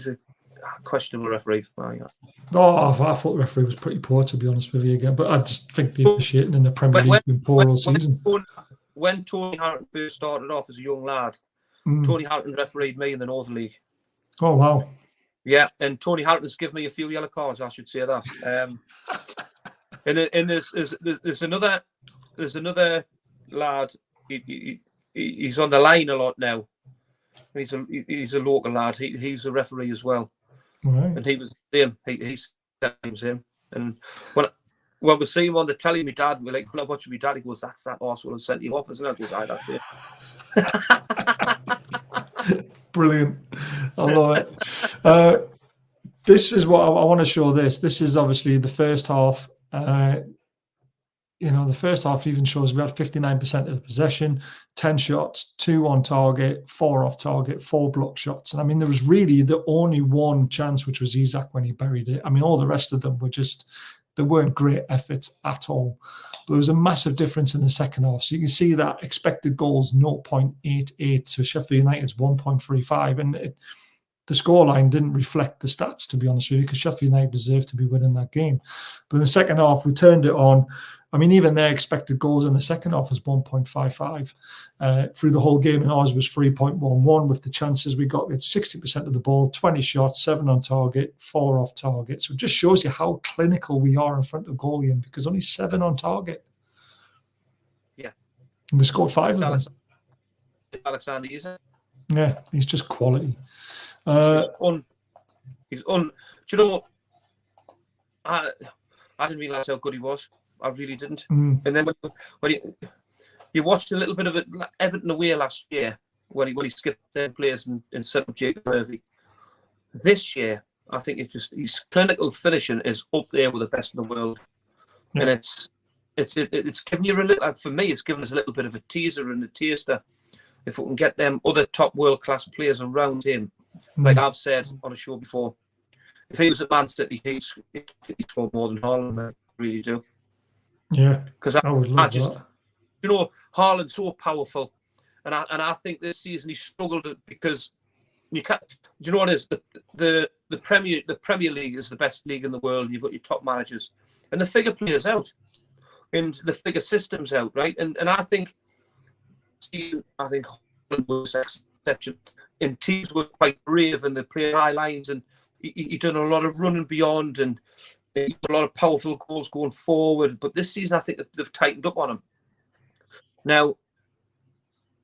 a questionable referee. Oh, I thought the referee was pretty poor, to be honest with you again. But I just think the officiating in the Premier League's been poor all season. When Tony Harrington first started off as a young lad, Tony Harrington refereed me in the Northern League. Oh, wow. Yeah, and Tony Harrington's given me a few yellow cards, I should say that. And there's another lad, he's on the line a lot now. He's a local lad. He's a referee as well. Right. And he was the same. He's him. And Well, we see him on the telly, my dad, we're like, when I watch my dad, he goes, that's that arsehole and sent you off, isn't it? I goes, aye, that's it. Brilliant. I love it. This is what I want to show this. This is obviously the first half. The first half even shows we had 59% of the possession, 10 shots, 2 on target, 4 off target, 4 block shots. And I mean, there was really the only one chance, which was Isak when he buried it. I mean, all the rest of them were just, they weren't great efforts at all. But there was a massive difference in the second half. So you can see that expected goals 0.88 to Sheffield United's 1.35. And the scoreline didn't reflect the stats, to be honest with you, because Sheffield United deserved to be winning that game. But in the second half, we turned it on. I mean, even their expected goals in the second half was 1.55 through the whole game, and ours was 3.11 with the chances we got. We had 60% of the ball, 20 shots, 7 on target, 4 off target. So it just shows you how clinical we are in front of goal, Ian, because only 7 on target. Yeah. And we scored 5 of them. Alexander Isak. Yeah, he's just quality. Do you know what? I didn't realise how good he was. I really didn't. And then when you watched a little bit of it, Everton away last year, when he skipped 10 players and set up Jacob Murphy. This year, I think it's just his clinical finishing is up there with the best in the world, and it's given you a little. For me, it's given us a little bit of a teaser and a taster. If we can get them other top world class players around him, like I've said on a show before, if he was at Man City, he'd score more than Haaland. I really do. Yeah, because I just, that. You know, Haaland's so powerful, and I think this season he struggled because you can't. Do you know what it is? The Premier League is the best league in the world. You've got your top managers, and the figure players out, and the figure systems out, right? And I think Haaland was an exception. And teams were quite brave and they played high lines, and he done a lot of running beyond and a lot of powerful goals going forward. But this season, I think they've tightened up on him. Now,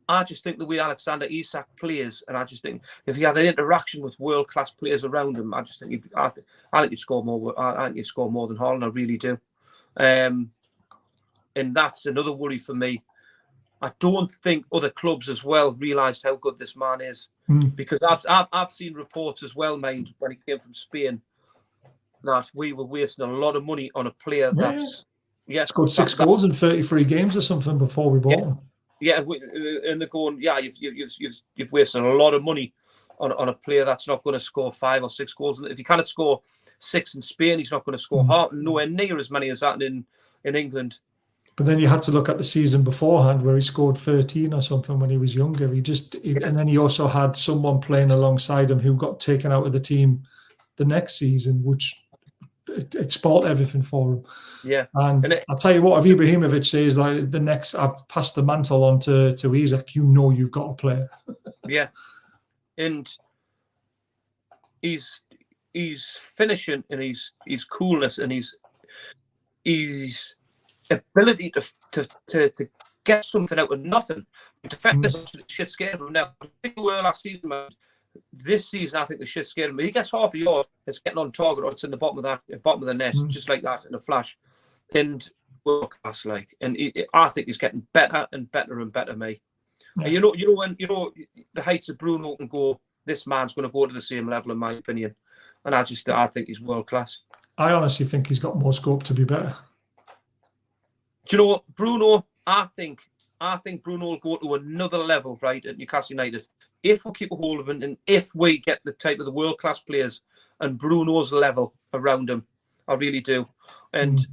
I just think the way Alexander Isak plays, and I just think if he had an interaction with world-class players around him, I just think I think he'd score more. I think he'd score more than Haaland. I really do. And that's another worry for me. I don't think other clubs as well realised how good this man is, because I've seen reports as well, mind, when he came from Spain, that we were wasting a lot of money on a player that's scored 6 goals in 33 games or something before we bought him. Yeah, and they're going, you've wasted a lot of money on a player that's not going to score 5 or 6 goals. If he cannot score 6 in Spain, he's not going to score nowhere near as many as that in England. But then you had to look at the season beforehand where he scored 13 or something when he was younger. And then he also had someone playing alongside him who got taken out of the team the next season, which it spoiled everything for him. Yeah. And I'll tell you what, if Ibrahimovic says like the next, I've passed the mantle on to Isak, you know you've got a player. Yeah. And he's finishing and his coolness and his ability to get something out of nothing. The fact is shit scared of him now. I think we were last season, man. This season, I think the shit scared him. He gets half a yard, it's getting on target, or it's in the bottom of the net, just like that in a flash. And world class, like. And I think he's getting better and better and better, mate. Yeah. And you know the heights of Bruno can go. This man's going to go to the same level, in my opinion. And I think he's world class. I honestly think he's got more scope to be better. Do you know what, Bruno? I think Bruno will go to another level, right, at Newcastle United, if we keep a hold of him and if we get the type of the world class players and Bruno's level around him. I really do, and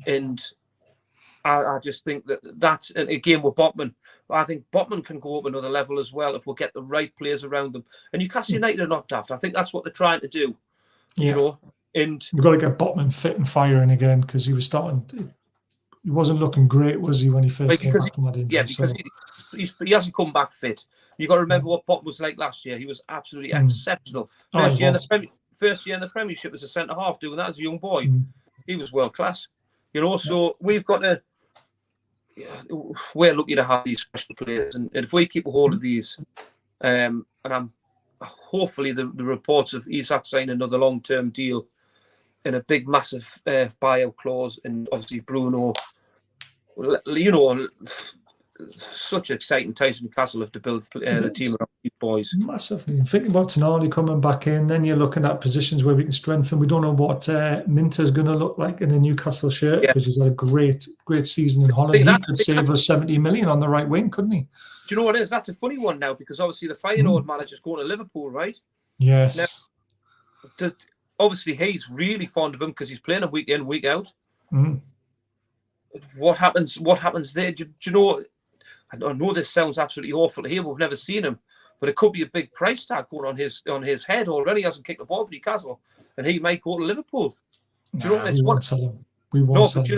I just think that's and again with Botman. I think Botman can go up another level as well if we get the right players around them. And Newcastle United are not daft. I think that's what they're trying to do. Yeah. You know, and we've got to get Botman fit and firing again because he was starting. He wasn't looking great, was he, when he first came back from that injury? Yeah, because he hasn't come back fit. You've got to remember what Botman was like last year. He was absolutely exceptional. First year in the Premiership as a centre-half, doing that as a young boy. He was world-class. You know, so we've got to... we're lucky to have these special players. And if we keep a hold of these, and I'm hopefully the reports of Isak signing another long-term deal, in a big, massive buyout clause, and obviously Bruno, such exciting times in Newcastle have to build the team around these boys. Massively. Thinking about Tonali coming back in, then you're looking at positions where we can strengthen. We don't know what Minter's going to look like in a Newcastle shirt, because he's had a great season in Holland. He could save us 70 million on the right wing, couldn't he? Do you know what it is? That's a funny one now, because obviously the Feyenoord manager's going to Liverpool, right? Yes. Now, obviously he's really fond of him because he's playing him week in, week out. What happens there? Do you know? I know this sounds absolutely awful to hear. We've never seen him, but it could be a big price tag going on his head already. He hasn't kicked the ball for Newcastle, and he might go to Liverpool. Do you know? We won't sell him. We won't sell him. Do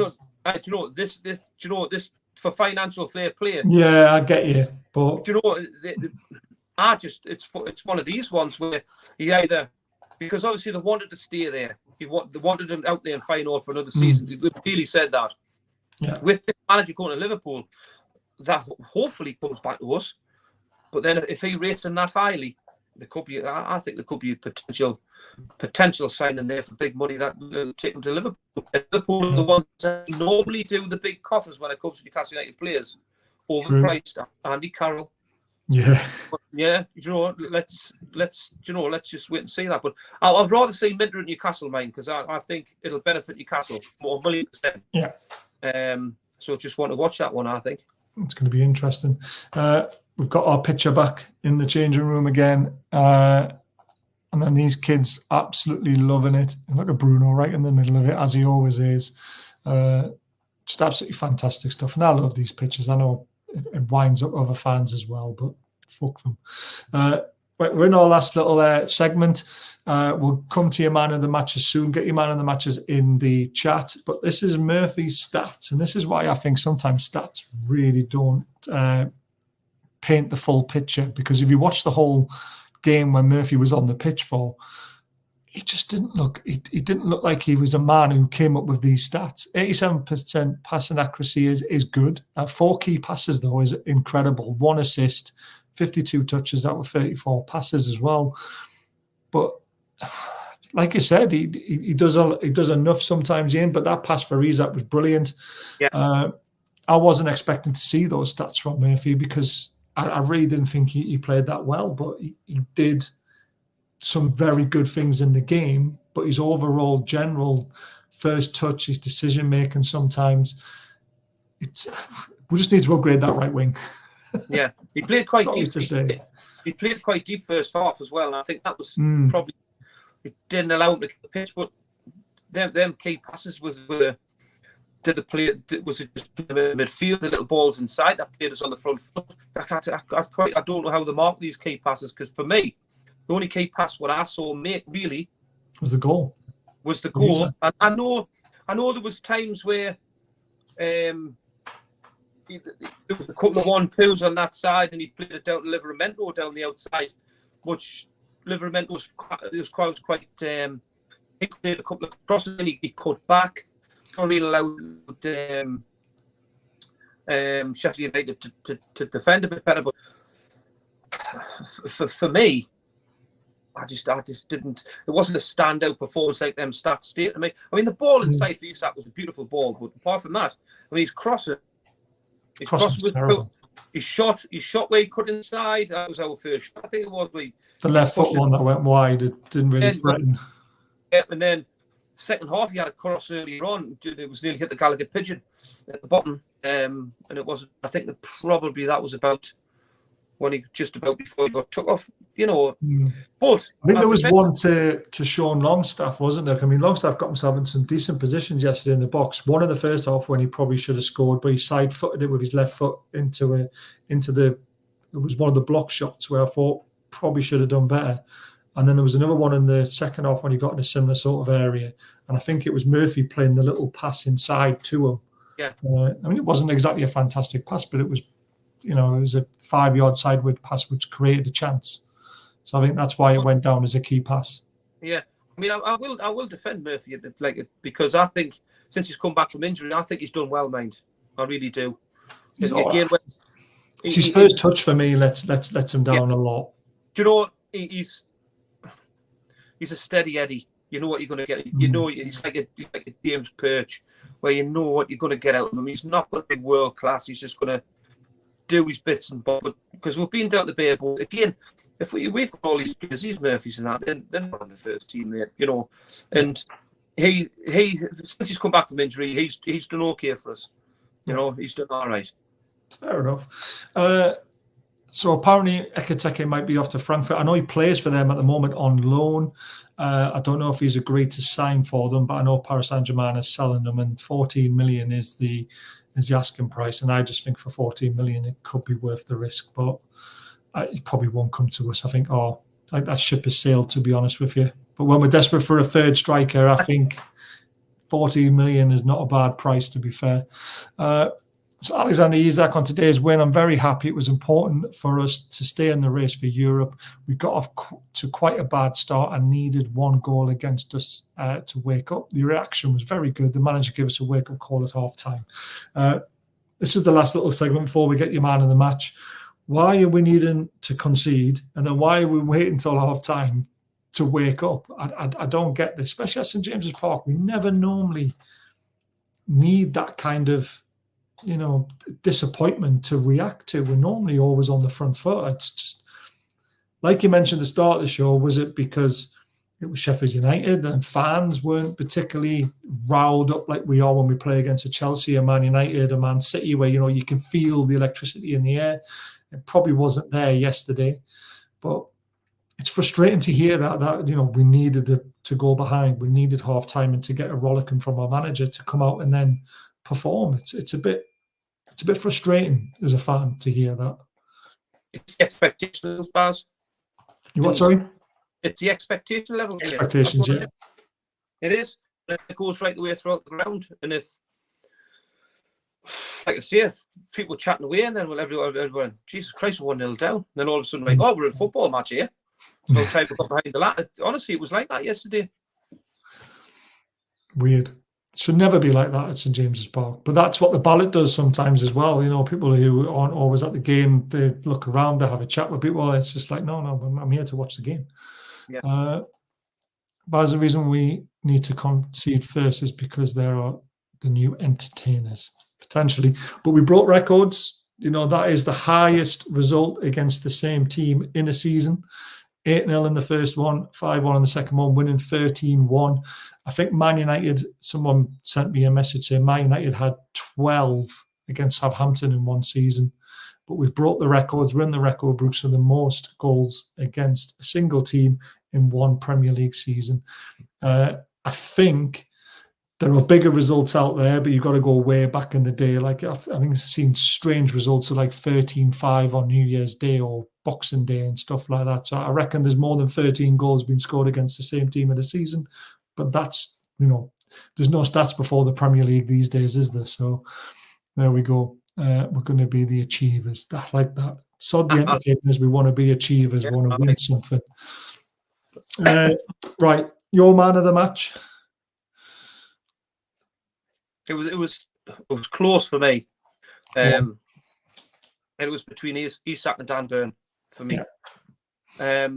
you know this? Do you know this for financial fair play? Yeah, I get you, but do you know? It's one of these ones where he either, because obviously they wanted to stay there. They wanted him out there in Feyenoord for another season. They clearly said that. Yeah. With this manager going to Liverpool, that hopefully comes back to us. But then if he rates him that highly, there could be. I think there could be a potential signing there for big money that will take him to Liverpool. Liverpool are the ones that normally do the big coffers when it comes to Newcastle United players. Overpriced. Andy Carroll. Yeah. Yeah, let's just wait and see that. But I'd rather see Minter at Newcastle, mine, because I think it'll benefit Newcastle more $1 million. Yeah. So just want to watch that one, I think. It's going to be interesting. We've got our picture back in the changing room again. And then these kids absolutely loving it. And look at Bruno right in the middle of it, as he always is. Just absolutely fantastic stuff. And I love these pictures. I know it winds up other fans as well, but fuck them. We're in our last little segment. We'll come to your man of the matches soon. Get your man of the matches in the chat. But this is Murphy's stats, and this is why I think sometimes stats really don't paint the full picture. Because if you watch the whole game when Murphy was on the pitch for, he just didn't look. He didn't look like he was a man who came up with these stats. 87% passing accuracy is good. 4 key passes though is incredible. 1 assist, 52 touches out of 34 passes as well. But like I said, he does enough sometimes, Ian. But that pass for Isak was brilliant. Yeah. I wasn't expecting to see those stats from Murphy because I really didn't think he played that well. But he did some very good things in the game, but his overall general first touch, his decision making, sometimes we just need to upgrade that right wing. Yeah, he played quite deep. He played quite deep first half as well, and I think that was probably, it didn't allow him to get the pitch. But them key passes was it just midfield, the little balls inside that played us on the front foot. I don't know how they mark these key passes, because for me, the only key pass what I saw make really was the goal. And I know there was times where there was a couple of 1-2s on that side, and he played it down to Livramento down the outside, which Livramento was quite. He played a couple of crosses and he cut back. Not really allowed Sheffield United to defend a bit better, but for me, I just didn't. It wasn't a standout performance like them stats state to me. I mean, the ball inside for Isak was a beautiful ball, but apart from that, I mean, his crossing was terrible. He shot where he cut inside. That was our first shot. I think it was the left foot one that went wide. It didn't really threaten. Yeah, and then second half he had a cross earlier on. It was nearly hit the Gallagher pigeon at the bottom, and it was. I think that probably that was about when he just about before he got took off. But I think there was one to Sean Longstaff, wasn't there? I mean, Longstaff got himself in some decent positions yesterday in the box. One in the first half when he probably should have scored, but he side-footed it with his left foot into the. It was one of the block shots where I thought probably should have done better. And then there was another one in the second half when he got in a similar sort of area, and I think it was Murphy playing the little pass inside to him. Yeah. I mean, it wasn't exactly a fantastic pass, but it was, it was a 5-yard sideward pass which created a chance. So I think that's why it went down as a key pass. Yeah, I mean, I will defend Murphy because I think since he's come back from injury, I think he's done well, mind. I really do. Again, it's his first touch for me. Let's him down a lot. Do you know what? He's a steady Eddie. You know what you're going to get. You know, he's like a James Perch, where you know what you're going to get out of him. He's not going to be world class. He's just going to do his bits and bobs. Because we've been down the bare board again. If we've got all these players, these Murphys and that, then they're not on the first team, mate. You know, and he since he's come back from injury, he's done okay for us. You know, he's done all right. Fair enough. So apparently Ekitike might be off to Frankfurt. I know he plays for them at the moment on loan. I don't know if he's agreed to sign for them, but I know Paris Saint-Germain is selling them, and 14 million is the asking price. And I just think for 14 million, it could be worth the risk, but it probably won't come to us. I think, that ship has sailed, to be honest with you. But when we're desperate for a third striker, I think 14 million is not a bad price, to be fair. So Alexander Isak on today's win, I'm very happy. It was important for us to stay in the race for Europe. We got off to quite a bad start and needed one goal against us to wake up. The reaction was very good. The manager gave us a wake-up call at half-time. This is the last little segment before we get your man of the match. Why are we needing to concede? And then why are we waiting until half-time to wake up? I don't get this, especially at St. James's Park. We never normally need that kind of disappointment to react to. We're normally always on the front foot. It's just like you mentioned at the start of the show. Was it because it was Sheffield United and fans weren't particularly riled up like we are when we play against a Chelsea, a Man United, a Man City, where you can feel the electricity in the air? It probably wasn't there yesterday, but it's frustrating to hear that we needed to go behind. We needed half time and to get a rollicking from our manager to come out and then perform. It's a bit frustrating as a fan to hear that. It's the expectations, Baz. You what? Sorry. It's the expectation level. Expectations, yeah. It is. It goes right the way throughout the ground, and if, like I say, if people chatting away, and then everyone, Jesus Christ, 1-0 down. And then all of a sudden, like, we're in a football match here. No time to go behind the ladder. Honestly, it was like that yesterday. Weird. Should never be like that at St. James's Park. But that's what the ballot does sometimes as well. People who aren't always at the game, they look around, they have a chat with people. It's just like, no, I'm here to watch the game. Yeah. But the reason we need to concede first is because there are the new entertainers, potentially. But we broke records. That is the highest result against the same team in a season. 8-0 in the first one, 5-1 in the second one, winning 13-1. I think Man United, someone sent me a message saying Man United had 12 against Southampton in one season. But we've broke the records. We're in the record books for the most goals against a single team in one Premier League season. I think there are bigger results out there, but you've got to go way back in the day. Like I think I've seen strange results of like 13-5 on New Year's Day or Boxing Day and stuff like that. So I reckon there's more than 13 goals being scored against the same team in a season. But that's, there's no stats before the Premier League these days, is there? So there we go. We're going to be the achievers. I like that. Sod the entertainers. We want to be achievers. We want to win something. Right. Your man of the match? It was close for me. It was between Isak and Dan Burn for me. Yeah.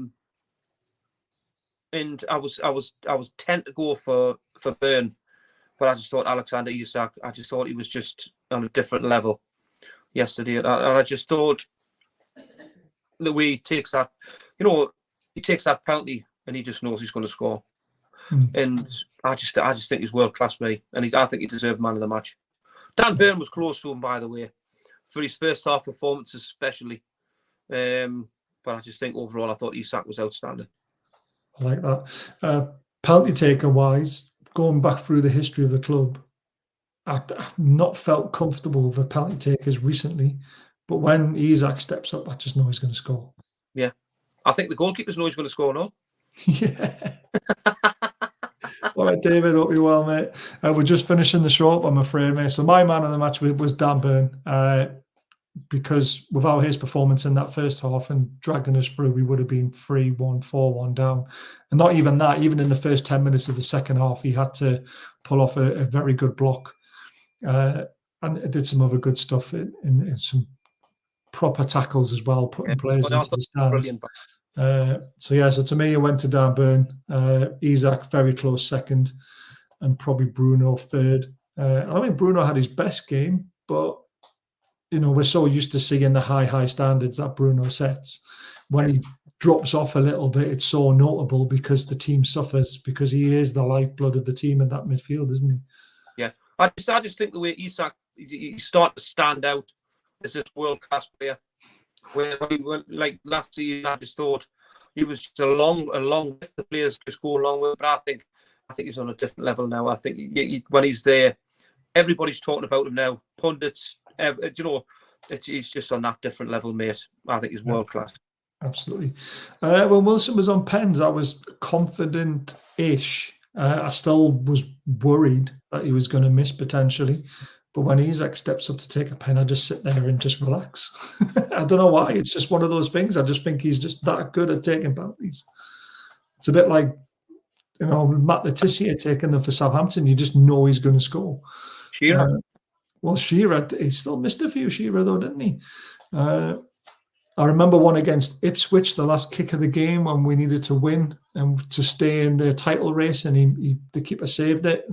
And I was tend to go for Burn, but I just thought Alexander Isak. I just thought he was just on a different level yesterday, and I just thought the way he takes that, he takes that penalty and he just knows he's going to score. And I just think he's world class, mate, and I think he deserved man of the match. Dan Burn was close to him, by the way, for his first half performances, especially. But I just think overall, I thought Isak was outstanding. I like that. Penalty taker wise, going back through the history of the club, I've not felt comfortable with the penalty takers recently, but when Isak steps up, I just know he's going to score. Yeah, I think the goalkeepers know he's going to score now. Yeah. All right, David, hope you're well, mate. We're just finishing the show up, I'm afraid, mate. So my man of the match was Dan Burn, because without his performance in that first half and dragging us through, we would have been 3-1, 4-1 down. And not even that, even in the first 10 minutes of the second half, he had to pull off a very good block. And did some other good stuff in some proper tackles as well, putting players into the stands. So to me, it went to Dan Burn. Isak very close second, and probably Bruno third. I mean, Bruno had his best game, but we're so used to seeing the high standards that Bruno sets. When he drops off a little bit, it's so notable because the team suffers, because he is the lifeblood of the team in that midfield, isn't he? Yeah, I just think the way Isak, he started to stand out as this world-class player. Where he went, like last season, I just thought he was just along with the players, just go along with. But I think he's on a different level now. I think when he's there, everybody's talking about him now. Pundits, he's just on that different level, mate. I think he's world class. Absolutely. When Wilson was on pens, I was confident-ish. I still was worried that he was going to miss potentially. But when Isak steps up to take a pen, I just sit there and just relax. I don't know why. It's just one of those things. I just think he's just that good at taking penalties. It's a bit like, Matt Le Tissier taking them for Southampton. You just know he's going to score. Shearer. Shearer, he still missed a few, Shearer, though, didn't he? I remember one against Ipswich, the last kick of the game when we needed to win and to stay in the title race, and the keeper saved it.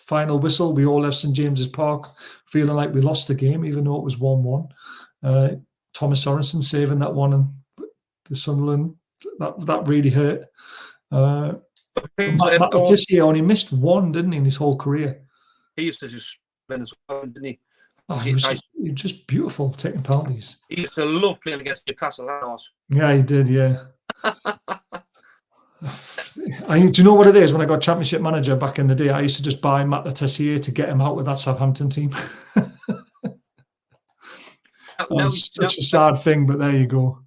Final whistle, we all left St James's Park feeling like we lost the game, even though it was 1-1. Thomas Sorensen saving that one, and the Sunderland, that really hurt. Matt Le Tissier only missed one, didn't he, in his whole career? He used to just win as well, didn't he? He was just beautiful taking penalties. He used to love playing against Newcastle. Yeah, he did, yeah. Do you know what it is? When I got Championship manager back in the day, I used to just buy Matt Le Tissier to get him out with that Southampton team. It's such a sad thing, but there you go.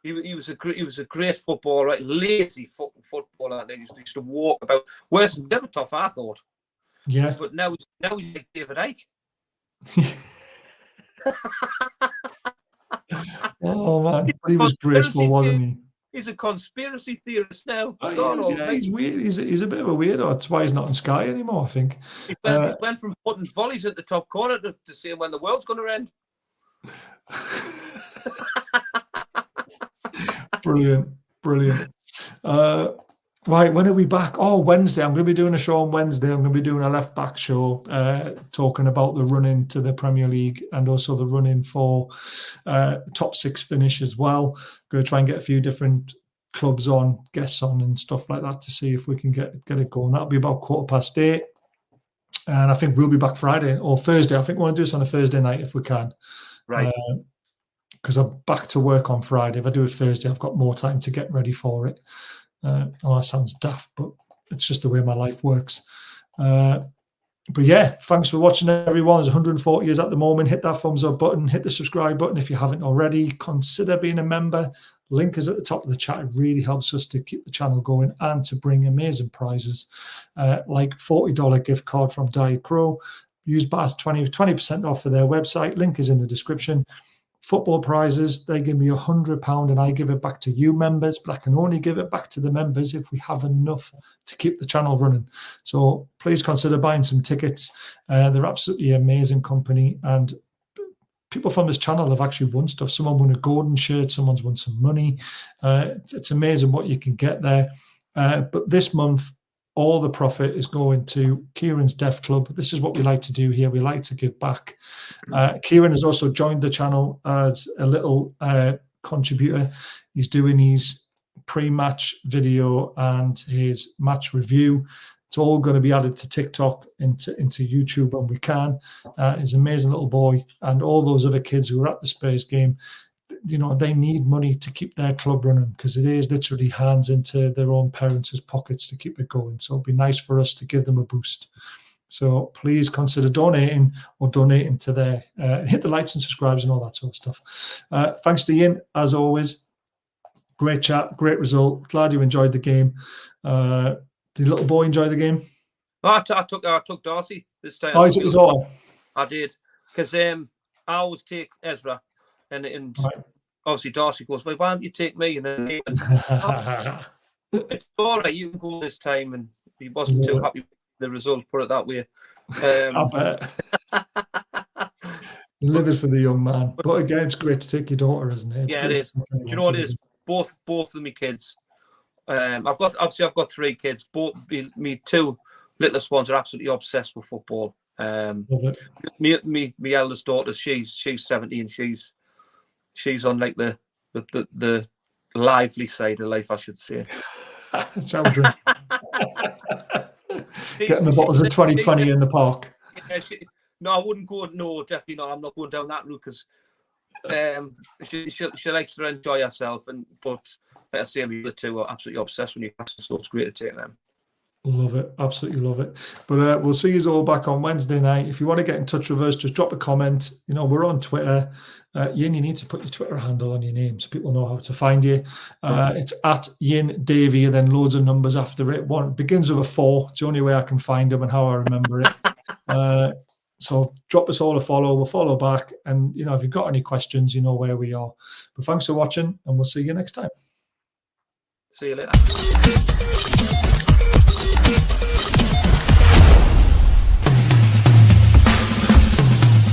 He was a great footballer, right? Lazy footballer. They used to walk about worse than Berbatov, I thought. Yeah, but now he's like David Icke. Oh man, he was graceful, wasn't he? He's a conspiracy theorist now. He's weird. He's a bit of a weirdo. That's why he's not on Sky anymore, I think. He went from putting volleys at the top corner to see when the world's going to end. Brilliant. Right, when are we back? Oh, Wednesday. I'm going to be doing a show on Wednesday. I'm going to be doing a left-back show talking about the run-in to the Premier League and also the run-in for top 6 finish as well. Going to try and get a few different clubs on, guests on and stuff like that to see if we can get it going. That'll be about 8:15. And I think we'll be back Friday or Thursday. I think we want to do this on a Thursday night if we can. Right. Because I'm back to work on Friday. If I do it Thursday, I've got more time to get ready for it. That sounds daft, but it's just the way my life works. But yeah, thanks for watching, everyone. There's 140 years at the moment. Hit that thumbs up button. Hit the subscribe button if you haven't already. Consider being a member. Link is at the top of the chat. It really helps us to keep the channel going and to bring amazing prizes like $40 gift card from Diet Pro. Use BAS 20% off for their website. Link is in the description. Football prizes, they give me £100 and I give it back to you members, but I can only give it back to the members if we have enough to keep the channel running. So please consider buying some tickets. They're absolutely amazing company, and people from this channel have actually won stuff. Someone won a golden shirt, someone's won some money. It's amazing what you can get there. But this month, all the profit is going to Kieran's Deaf Club. This is what we like to do here. We like to give back. Kieran has also joined the channel as a little contributor. He's doing his pre-match video and his match review. It's all going to be added to TikTok, into YouTube when we can. He's an amazing little boy. And all those other kids who are at the Spurs game, they need money to keep their club running, because it is literally hands into their own parents' pockets to keep it going. So it'd be nice for us to give them a boost. So please consider donating to their, hit the likes and subscribes and all that sort of stuff. Thanks to Ian, as always. Great chat, great result. Glad you enjoyed the game. Did the little boy enjoy the game? I took Darcy this time. Oh, you took your daughter? I did, because I always take Ezra. And right. Obviously Darcy goes, well, why don't you take me? And then it's all right, you can go this time. And he wasn't too happy with the result, put it that way. I bet. Livid for the young man. But again, it's great to take your daughter, isn't it? Yeah, it is. Do you know what it is? both of my kids. I've got 3 kids. Both me 2 littlest ones are absolutely obsessed with football. Love it. My eldest daughter, she's 70 and she's on like the lively side of life, I should say. Children. Getting the bottles of 2020 in the park. Yeah, no, I wouldn't go. No, definitely not. I'm not going down that route because she likes to enjoy herself. But like I say, the other 2 are absolutely obsessed with Newcastle, so it's great to take them. Love it. Absolutely love it. But we'll see you all back on Wednesday night. If you want to get in touch with us, just drop a comment. You know, we're on Twitter. Yin, you need to put your Twitter handle on your name so people know how to find you. It's at Yin Davey, and then loads of numbers after it. One begins with a 4. It's the only way I can find them and how I remember it. So drop us all a follow. We'll follow back. And, you know, if you've got any questions, you know where we are. But thanks for watching, and we'll see you next time. See you later.